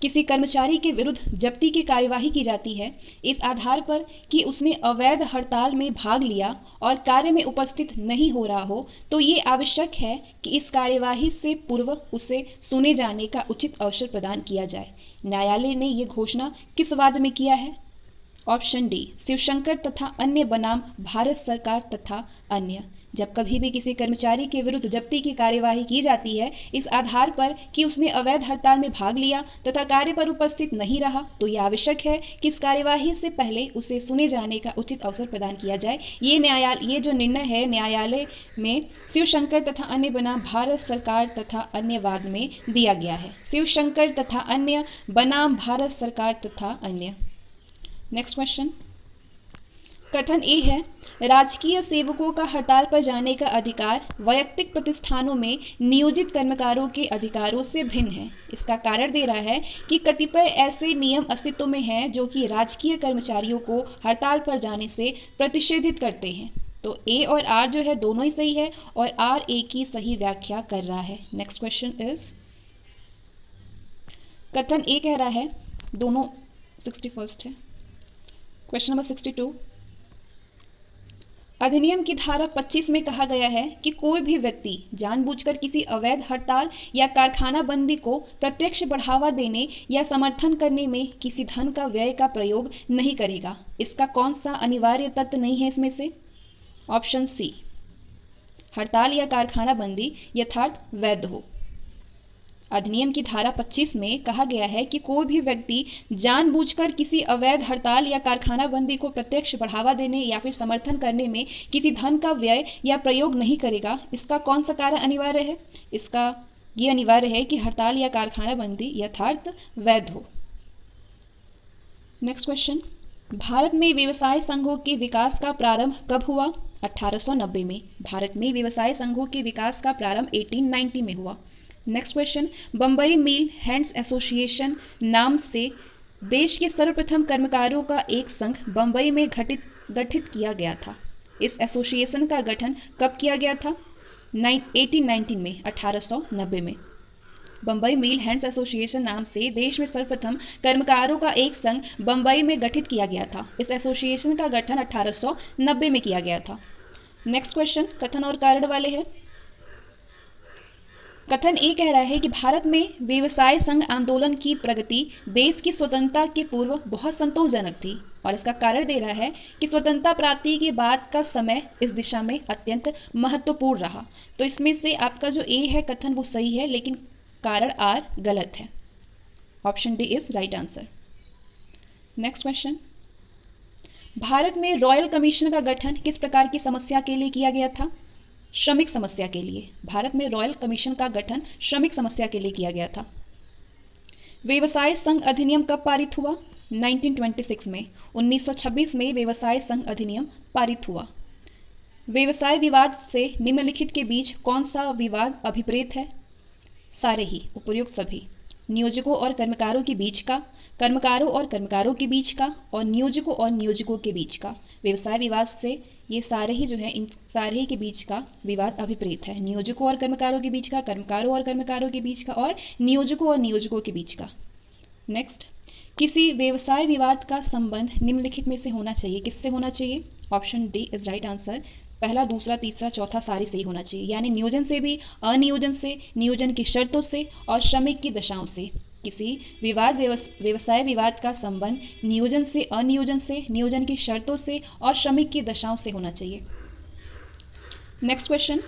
Speaker 1: किसी कर्मचारी के विरुद्ध जब्ती की कार्यवाही की जाती है इस आधार पर कि उसने अवैध हड़ताल में भाग लिया और कार्य में उपस्थित नहीं हो रहा हो, तो ये आवश्यक है कि इस कार्यवाही से पूर्व उसे सुने जाने का उचित अवसर प्रदान किया जाए। न्यायालय ने ये घोषणा किस वाद में किया है? ऑप्शन डी, शिवशंकर तथा अन्य बनाम भारत सरकार तथा अन्य। जब कभी भी किसी कर्मचारी के विरुद्ध जब्ती की कार्यवाही की जाती है इस आधार पर कि उसने अवैध हड़ताल में भाग लिया तथा कार्य पर उपस्थित नहीं रहा, तो यह आवश्यक है कि इस कार्यवाही से पहले उसे सुने जाने का उचित अवसर प्रदान किया जाए। ये जो निर्णय है न्यायालय में शिवशंकर तथा अन्य बनाम भारत सरकार तथा अन्य वाद में दिया गया है। शिवशंकर तथा अन्य बनाम भारत सरकार तथा अन्य। नेक्स्ट क्वेश्चन, कथन ए है, राजकीय सेवकों का हड़ताल पर जाने का अधिकार वैयक्तिक प्रतिष्ठानों में नियोजित कर्मकारों के अधिकारों से भिन्न है। इसका कारण दे रहा है कि कतिपय ऐसे नियम अस्तित्व में हैं जो कि राजकीय कर्मचारियों को हड़ताल पर जाने से प्रतिषेधित करते हैं। तो ए और आर जो है दोनों ही सही है और आर ए की सही व्याख्या कर रहा है। नेक्स्ट क्वेश्चन इज, कथन ए कह रहा है, दोनों 61 है। क्वेश्चन नंबर 62, अधिनियम की धारा 25 में कहा गया है कि कोई भी व्यक्ति जानबूझकर किसी अवैध हड़ताल या कारखाना बंदी को प्रत्यक्ष बढ़ावा देने या समर्थन करने में किसी धन का व्यय का प्रयोग नहीं करेगा। इसका कौन सा अनिवार्य तत्व नहीं है इसमें से? ऑप्शन सी, हड़ताल या कारखाना बंदी यथार्थ वैध हो। अधिनियम की धारा 25 में कहा गया है कि कोई भी व्यक्ति जानबूझकर किसी अवैध हड़ताल या कारखाना बंदी को प्रत्यक्ष बढ़ावा देने या फिर समर्थन करने में किसी धन का व्यय या प्रयोग नहीं करेगा। इसका कौन सा कारण अनिवार्य है? इसका ये अनिवार्य है कि हड़ताल या कारखाना बंदी यथार्थ वैध हो। नेक्स्ट क्वेश्चन, भारत में व्यवसाय संघों के विकास का प्रारंभ कब हुआ? 1890 में। भारत में व्यवसाय संघों के विकास का प्रारंभ 1890 में हुआ। नेक्स्ट क्वेश्चन, बम्बई मिल हैंड्स एसोसिएशन नाम से देश के सर्वप्रथम कर्मकारों का एक संघ बम्बई में गठित किया गया था। इस एसोसिएशन का गठन कब किया गया था? 1819 में, 1890 में। बम्बई मिल हैंड्स एसोसिएशन नाम से देश में सर्वप्रथम कर्मकारों का एक संघ बम्बई में गठित किया गया था। इस एसोसिएशन का गठन 1890 में किया गया था। नेक्स्ट क्वेश्चन कथन और कारण वाले हैं। कथन ए कह रहा है कि भारत में व्यवसाय संघ आंदोलन की प्रगति देश की स्वतंत्रता के पूर्व बहुत संतोषजनक थी, और इसका कारण दे रहा है कि स्वतंत्रता प्राप्ति के बाद का समय इस दिशा में अत्यंत महत्वपूर्ण रहा। तो इसमें से आपका जो ए है कथन वो सही है, लेकिन कारण आर गलत है। Option D is right answer. Next question, Bharat में रॉयल कमीशन का गठन किस प्रकार की समस्या के लिए किया गया था? श्रमिक समस्या के लिए। भारत में रॉयल कमीशन का गठन श्रमिक समस्या के लिए किया गया था। व्यवसाय संघ अधिनियम कब पारित हुआ? 1926 में। 1926 में व्यवसाय संघ अधिनियम पारित हुआ। व्यवसाय विवाद से निम्नलिखित के बीच कौन सा विवाद अभिप्रेत है? सारे ही, उपर्युक्त सभी। नियोजकों और कर्मकारों के बीच का, कर्मकारों और कर्मकारों के बीच का, और नियोजकों और नियोजकों के बीच का। व्यवसाय विवाद से ये सारे ही जो है, इन सारे ही के बीच का विवाद अभिप्रेत है। नियोजकों और कर्मकारों के बीच का, कर्मकारों और कर्मकारों के बीच का, और नियोजकों और नियोजकों के बीच का। नेक्स्ट, किसी व्यवसाय विवाद का संबंध निम्नलिखित में से होना चाहिए। किससे होना चाहिए? Option D is right answer. पहला, दूसरा, तीसरा, चौथा सारे सही होना चाहिए। यानी नियोजन से भी, अनियोजन से, नियोजन की शर्तों से, और श्रमिक की दशाओं से। किसी व्यवसाय विवाद का संबंध नियोजन से, अनियोजन से, नियोजन की शर्तों से, और श्रमिक की दशाओं से होना चाहिए। नेक्स्ट क्वेश्चन,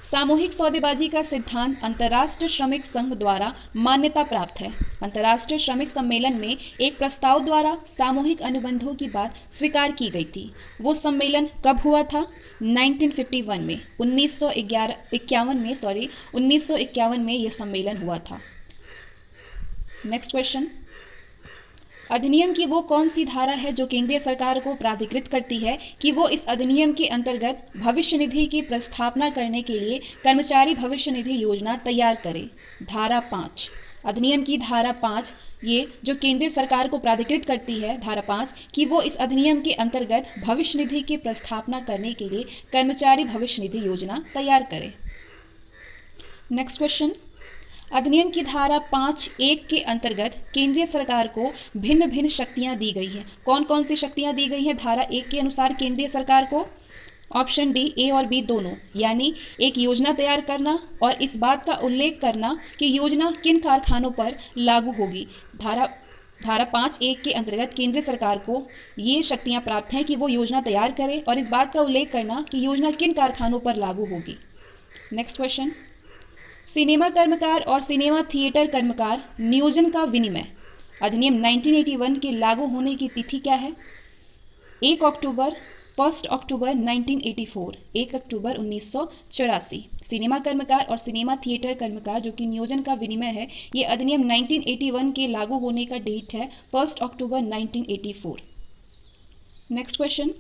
Speaker 1: सामूहिक सौदेबाजी का सिद्धांत अंतर्राष्ट्रीय श्रमिक संघ द्वारा मान्यता प्राप्त है। अंतर्राष्ट्रीय श्रमिक सम्मेलन में एक प्रस्ताव द्वारा सामूहिक अनुबंधों की बात स्वीकार की गई थी। वो सम्मेलन कब हुआ था? 1951 में। 1951 में यह सम्मेलन हुआ था। नेक्स्ट क्वेश्चन, अधिनियम की वो कौन सी धारा है जो केंद्रीय सरकार को प्राधिकृत करती है कि वो इस अधिनियम के अंतर्गत भविष्य निधि की प्रस्थापना करने के लिए कर्मचारी भविष्य निधि योजना तैयार करे? धारा 5। अधिनियम की धारा 5 ये जो केंद्रीय सरकार को प्राधिकृत करती है, धारा 5, कि वो इस अधिनियम के अंतर्गत भविष्य निधि की प्रस्थापना करने के लिए कर्मचारी भविष्य निधि योजना तैयार करे। नेक्स्ट क्वेश्चन, अधिनियम की धारा 5(1) के अंतर्गत केंद्रीय सरकार को भिन्न भिन्न शक्तियां दी गई हैं। कौन कौन सी शक्तियां दी गई हैं धारा 1 के अनुसार केंद्रीय सरकार को? ऑप्शन डी, ए और बी दोनों, यानी एक योजना तैयार करना और इस बात का उल्लेख करना कि योजना किन कारखानों पर लागू होगी। धारा 5(1) के अंतर्गत केंद्र सरकार को ये शक्तियां प्राप्त हैं कि वो योजना तैयार करे और इस बात का उल्लेख करना कि योजना किन कारखानों पर लागू होगी। नेक्स्ट क्वेश्चन, सिनेमा कर्मकार और सिनेमा थिएटर कर्मकार नियोजन का विनिमय अधिनियम 1981 के लागू होने की तिथि क्या है? 1 अक्टूबर, 1 अक्टूबर 1984, 1 अक्टूबर 1984। सिनेमा कर्मकार और सिनेमा थिएटर कर्मकार जो कि नियोजन का विनिमय है, ये अधिनियम 1981 के लागू होने का डेट है 1 अक्टूबर 1984। नेक्स्ट क्वेश्चन,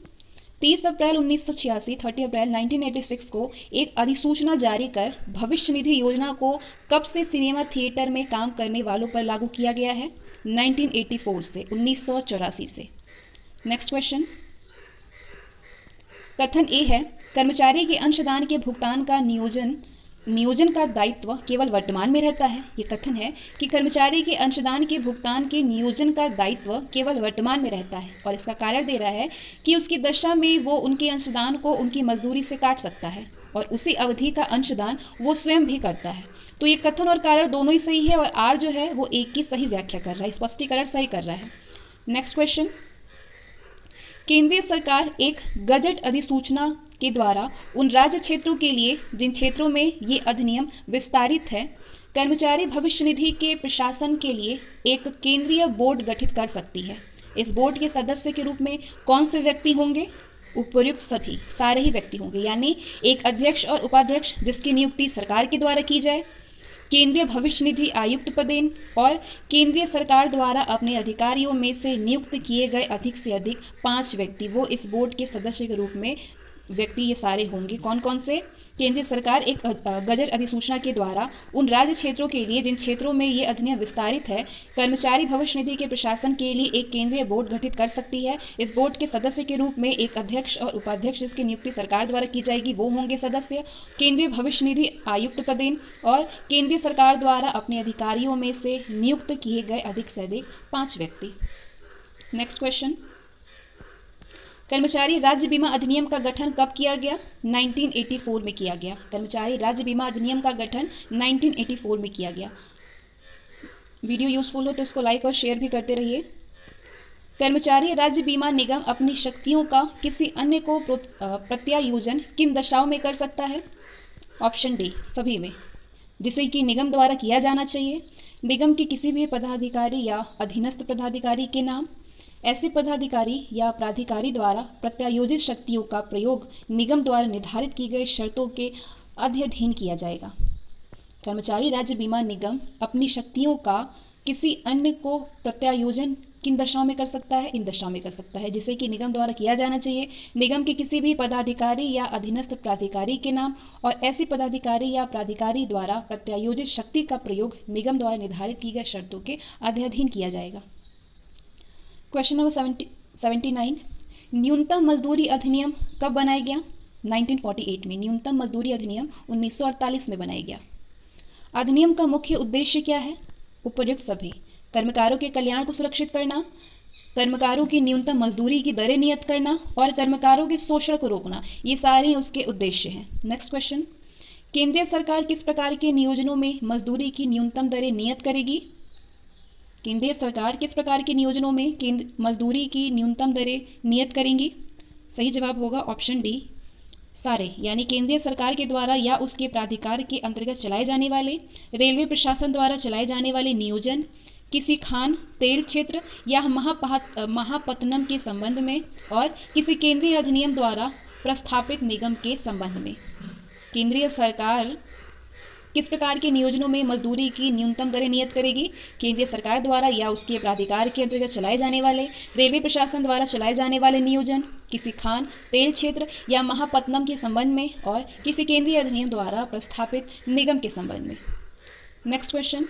Speaker 1: 30 अप्रैल 1986, 30 अप्रैल 1986 को एक अधिसूचना जारी कर भविष्य निधि योजना को कब से सिनेमा थिएटर में काम करने वालों पर लागू किया गया है? 1984 से, 1984 से। नेक्स्ट क्वेश्चन, कथन ए है, कर्मचारी के अंशदान के भुगतान का नियोजन का दायित्व केवल वर्तमान में रहता है। ये कथन है कि कर्मचारी के अंशदान के भुगतान के नियोजन का दायित्व केवल वर्तमान में रहता है और इसका कारण दे रहा है कि उसकी दशा में वो उनके अंशदान को उनकी मजदूरी से काट सकता है और उसी अवधि का अंशदान वो स्वयं भी करता है। तो ये कथन और कारण दोनों ही सही है और आर जो है वो एक की सही व्याख्या कर रहा है, स्पष्टीकरण सही कर रहा है। नेक्स्ट क्वेश्चन, केंद्रीय सरकार एक गजट अधिसूचना के द्वारा उन राज्य क्षेत्रों के लिए जिन क्षेत्रों में ये अधिनियम विस्तारित है, कर्मचारी भविष्य निधि के प्रशासन के लिए एक केंद्रीय बोर्ड गठित कर सकती है। इस बोर्ड के सदस्य के रूप में कौन से व्यक्ति होंगे? उपर्युक्त सभी, सारे ही व्यक्ति होंगे, यानी एक अध्यक्ष और उपाध्यक्ष जिसकी नियुक्ति सरकार के द्वारा की जाए, केंद्रीय भविष्य निधि आयुक्त पदेन और केंद्रीय सरकार द्वारा अपने अधिकारियों में से नियुक्त किए गए अधिक से अधिक 5 व्यक्ति, वो इस बोर्ड के सदस्य के रूप में व्यक्ति ये सारे होंगे। कौन कौन से? केंद्रीय सरकार एक गजट अधिसूचना के द्वारा उन राज्य क्षेत्रों के लिए जिन क्षेत्रों में ये अधिनियम विस्तारित है, कर्मचारी भविष्य निधि के प्रशासन के लिए एक केंद्रीय बोर्ड गठित कर सकती है। इस बोर्ड के सदस्य के रूप में एक अध्यक्ष और उपाध्यक्ष जिसकी नियुक्ति सरकार द्वारा की जाएगी, वो होंगे सदस्य, केंद्रीय भविष्य निधि आयुक्त पदेन और केंद्रीय सरकार द्वारा अपने अधिकारियों में से नियुक्त किए गए अधिक से अधिक 5 व्यक्ति। नेक्स्ट क्वेश्चन, कर्मचारी राज्य बीमा अधिनियम का गठन कब किया गया? 1984 में किया गया। कर्मचारी राज्य बीमा अधिनियम का गठन 1984 में किया गया। वीडियो यूजफुल हो तो इसको लाइक और शेयर भी करते रहिए। कर्मचारी राज्य बीमा निगम अपनी शक्तियों का किसी अन्य को प्रत्यायोजन किन दशाओं में कर सकता है? ऑप्शन डी, सभी में, जिसे कि निगम द्वारा किया जाना चाहिए। निगम के किसी भी पदाधिकारी या अधीनस्थ पदाधिकारी के नाम, ऐसे पदाधिकारी या प्राधिकारी द्वारा प्रत्यायोजित शक्तियों का प्रयोग निगम द्वारा निर्धारित की गई शर्तों के अध्ययन किया जाएगा। कर्मचारी राज्य बीमा निगम अपनी शक्तियों का किसी अन्य को प्रत्यायोजन किन दशाओं में कर सकता है? इन दशाओं में कर सकता है, जिसे कि निगम द्वारा किया जाना चाहिए। निगम के किसी भी पदाधिकारी या अधीनस्थ प्राधिकारी के नाम और ऐसे पदाधिकारी या प्राधिकारी द्वारा प्रत्यायोजित शक्ति का प्रयोग निगम द्वारा निर्धारित की गई शर्तों के अध्ययन किया जाएगा। क्वेश्चन नंबर 79, न्यूनतम मजदूरी अधिनियम कब बनाया गया? 1948 में। न्यूनतम मजदूरी अधिनियम 1948 में बनाया गया। अधिनियम का मुख्य उद्देश्य क्या है? उपर्युक्त सभी, कर्मकारों के कल्याण को सुरक्षित करना, कर्मकारों की न्यूनतम मजदूरी की दरें नियत करना और कर्मकारों के शोषण को रोकना, ये सारे उसके उद्देश्य हैं। नेक्स्ट क्वेश्चन, केंद्रीय सरकार किस प्रकार के नियोजनों में मजदूरी की न्यूनतम दरें नियत करेगी? केंद्रीय सरकार किस प्रकार के नियोजनों में मजदूरी की न्यूनतम दरें नियत करेंगी? सही जवाब होगा ऑप्शन डी, सारे, यानी केंद्रीय सरकार के द्वारा या उसके प्राधिकार के अंतर्गत चलाए जाने वाले, रेलवे प्रशासन द्वारा चलाए जाने वाले नियोजन, किसी खान तेल क्षेत्र या महापत्तनम के संबंध में और किसी केंद्रीय अधिनियम द्वारा प्रस्थापित निगम के संबंध में। केंद्रीय सरकार किस प्रकार के नियोजनों में मजदूरी की न्यूनतम दरें नियत करेगी? केंद्रीय सरकार द्वारा या उसके प्राधिकार के अंतर्गत चलाए जाने वाले, रेलवे प्रशासन द्वारा चलाए जाने वाले नियोजन, किसी खान तेल क्षेत्र या महापत्तनम के संबंध में, और किसी केंद्रीय अधिनियम द्वारा प्रस्थापित निगम के संबंध में। नेक्स्ट क्वेश्चन,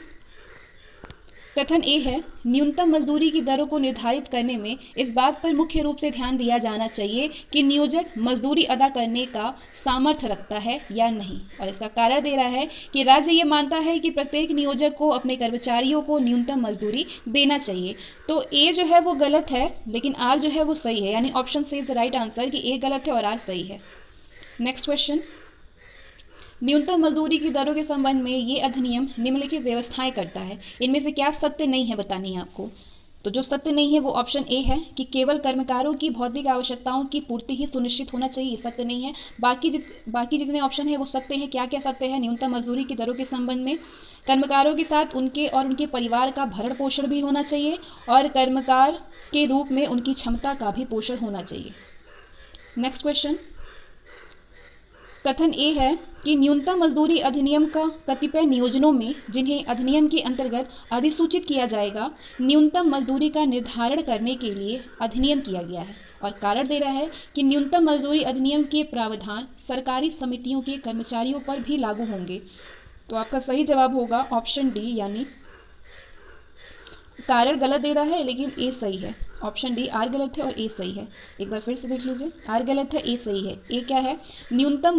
Speaker 1: कथन ए है, न्यूनतम मजदूरी की दरों को निर्धारित करने में इस बात पर मुख्य रूप से ध्यान दिया जाना चाहिए कि नियोजक मजदूरी अदा करने का सामर्थ्य रखता है या नहीं। और इसका कारण दे रहा है कि राज्य ये मानता है कि प्रत्येक नियोजक को अपने कर्मचारियों को न्यूनतम मजदूरी देना चाहिए। तो ए जो है वो गलत है, लेकिन आर जो है वो सही है, यानी option C is the right answer कि ए गलत है और आर सही है। नेक्स्ट क्वेश्चन, न्यूनतम मजदूरी की दरों के संबंध में ये अधिनियम निम्नलिखित व्यवस्थाएं करता है, इनमें से क्या सत्य नहीं है बतानी है आपको। तो जो सत्य नहीं है वो ऑप्शन ए है कि केवल कर्मकारों की भौतिक आवश्यकताओं की पूर्ति ही सुनिश्चित होना चाहिए, ये सत्य नहीं है। बाकी जितने ऑप्शन है वो सत्य है। क्या क्या सत्य है न्यूनतम मजदूरी की दरों के संबंध में? कर्मकारों के साथ उनके और उनके परिवार का भरण पोषण भी होना चाहिए, और कर्मकार के रूप में उनकी क्षमता का भी पोषण होना चाहिए। नेक्स्ट क्वेश्चन, कथन ए है कि न्यूनतम मजदूरी अधिनियम का कतिपय नियोजनों में, जिन्हें अधिनियम के अंतर्गत अधिसूचित किया जाएगा, न्यूनतम मजदूरी का निर्धारण करने के लिए अधिनियम किया गया है। और कारण दे रहा है कि न्यूनतम मजदूरी अधिनियम के प्रावधान सरकारी समितियों के कर्मचारियों पर भी लागू होंगे। तो आपका सही जवाब होगा ऑप्शन डी, यानी कारण गलत दे रहा है लेकिन ए सही है। ऑप्शन डी, आर गलत है और ए सही है। एक बार फिर से देख लीजिए, आर गलत है, ए सही है। ए क्या है? न्यूनतम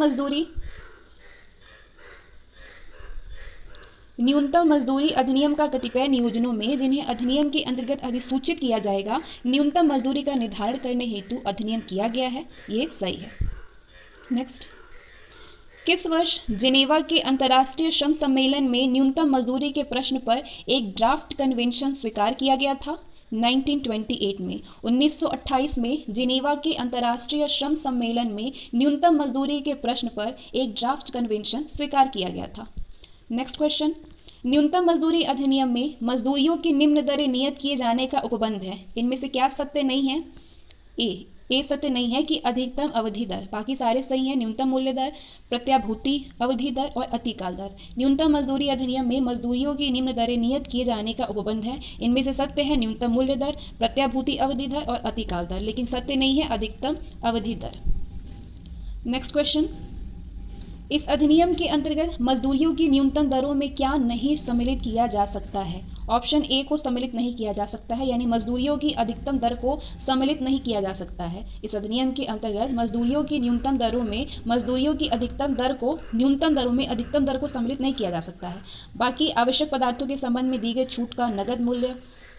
Speaker 1: मजदूरी अधिनियम का कतिपय नियोजनों में, जिन्हें अधिनियम के अंतर्गत अधिसूचित किया जाएगा, न्यूनतम मजदूरी का निर्धारण करने हेतु अधिनियम किया गया है, ये सही है। नेक्स्ट, किस वर्ष जिनेवा के अंतर्राष्ट्रीय श्रम सम्मेलन में न्यूनतम मजदूरी के प्रश्न पर एक ड्राफ्ट कन्वेंशन स्वीकार किया गया था? 1928 में। 1928 में जिनेवा के अंतर्राष्ट्रीय श्रम सम्मेलन में न्यूनतम मजदूरी के प्रश्न पर एक ड्राफ्ट कन्वेंशन स्वीकार किया गया था। नेक्स्ट क्वेश्चन, न्यूनतम मजदूरी अधिनियम में मजदूरियों की निम्न दरें नियत किए जाने का उपबंध है, इनमें से क्या सत्य नहीं है? ए सत्य नहीं है कि अधिकतम अवधि दर, बाकी सारे सही हैं। न्यूनतम मूल्य दर, प्रत्याभूति अवधि दर और अतिकाल दर। न्यूनतम मजदूरी अधिनियम में मजदूरियों की निम्न दरें नियत किए जाने का उपबंध है, इनमें से सत्य है न्यूनतम मूल्य दर, प्रत्याभूति अवधि दर और अतिकाल दर, लेकिन सत्य नहीं है अधिकतम अवधि दर। नेक्स्ट क्वेश्चन, इस अधिनियम के अंतर्गत मजदूरियों की न्यूनतम दरों में क्या नहीं सम्मिलित किया जा सकता है? ऑप्शन ए को सम्मिलित नहीं किया जा सकता है, यानी मजदूरियों की अधिकतम दर को सम्मिलित नहीं किया जा सकता है। इस अधिनियम के अंतर्गत मजदूरियों की न्यूनतम दरों में मजदूरियों की अधिकतम दर को सम्मिलित नहीं किया जा सकता है। बाकी आवश्यक पदार्थों के संबंध में दी गई छूट का नगद मूल्य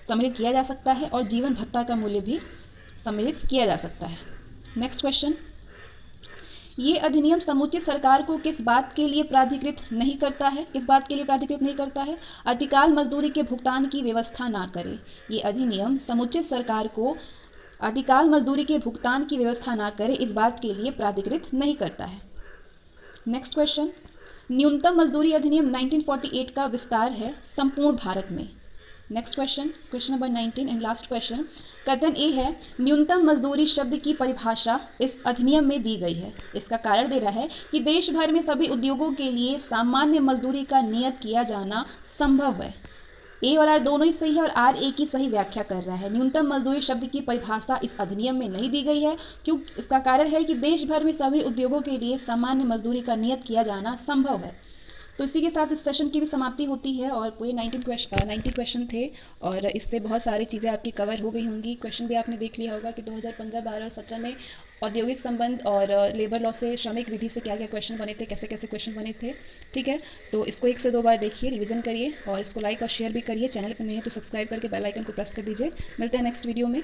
Speaker 1: सम्मिलित किया जा सकता है, और जीवन भत्ता का मूल्य भी सम्मिलित किया जा सकता है। नेक्स्ट क्वेश्चन, ये अधिनियम समुचित सरकार को किस बात के लिए प्राधिकृत नहीं करता है? अतिकाल मजदूरी के भुगतान की व्यवस्था ना करे। ये अधिनियम समुचित सरकार को अतिकाल मजदूरी के भुगतान की व्यवस्था ना करे, इस बात के लिए प्राधिकृत नहीं करता है। नेक्स्ट क्वेश्चन, न्यूनतम मजदूरी अधिनियम 1948 का विस्तार है संपूर्ण भारत में। Next question number 19 and last question, कथन ए है, न्यूनतम मजदूरी शब्द की परिभाषा इस अधिनियम में दी गई है। इसका कारण दे रहा है कि देश भर में सभी उद्योगों के लिए सामान्य मजदूरी का नियत किया जाना संभव है। ए और आर दोनों ही सही है, और आर ए की सही व्याख्या कर रहा है। न्यूनतम मजदूरी शब्द की परिभाषा इस अधिनियम में नहीं दी गई है, क्यों? इसका कारण है कि देश भर में सभी उद्योगों के लिए सामान्य मजदूरी का नियत किया जाना संभव है। तो इसी के साथ इस सेशन की भी समाप्ति होती है, और पूरे 90 क्वेश्चन थे, और इससे बहुत सारी चीज़ें आपकी कवर हो गई होंगी। क्वेश्चन भी आपने देख लिया होगा कि 2015, 12 और 17 में औद्योगिक संबंध और लेबर लॉ से, श्रमिक विधि से क्या क्या क्वेश्चन बने थे, कैसे कैसे क्वेश्चन बने थे। ठीक है, तो इसको 1 से 2 बार देखिए, रिवीजन करिए, और इसको लाइक और शेयर भी करिए। चैनल पर नहीं है तो सब्सक्राइब करके बेल आइकन को प्रेस कर दीजिए। मिलते हैं नेक्स्ट वीडियो में।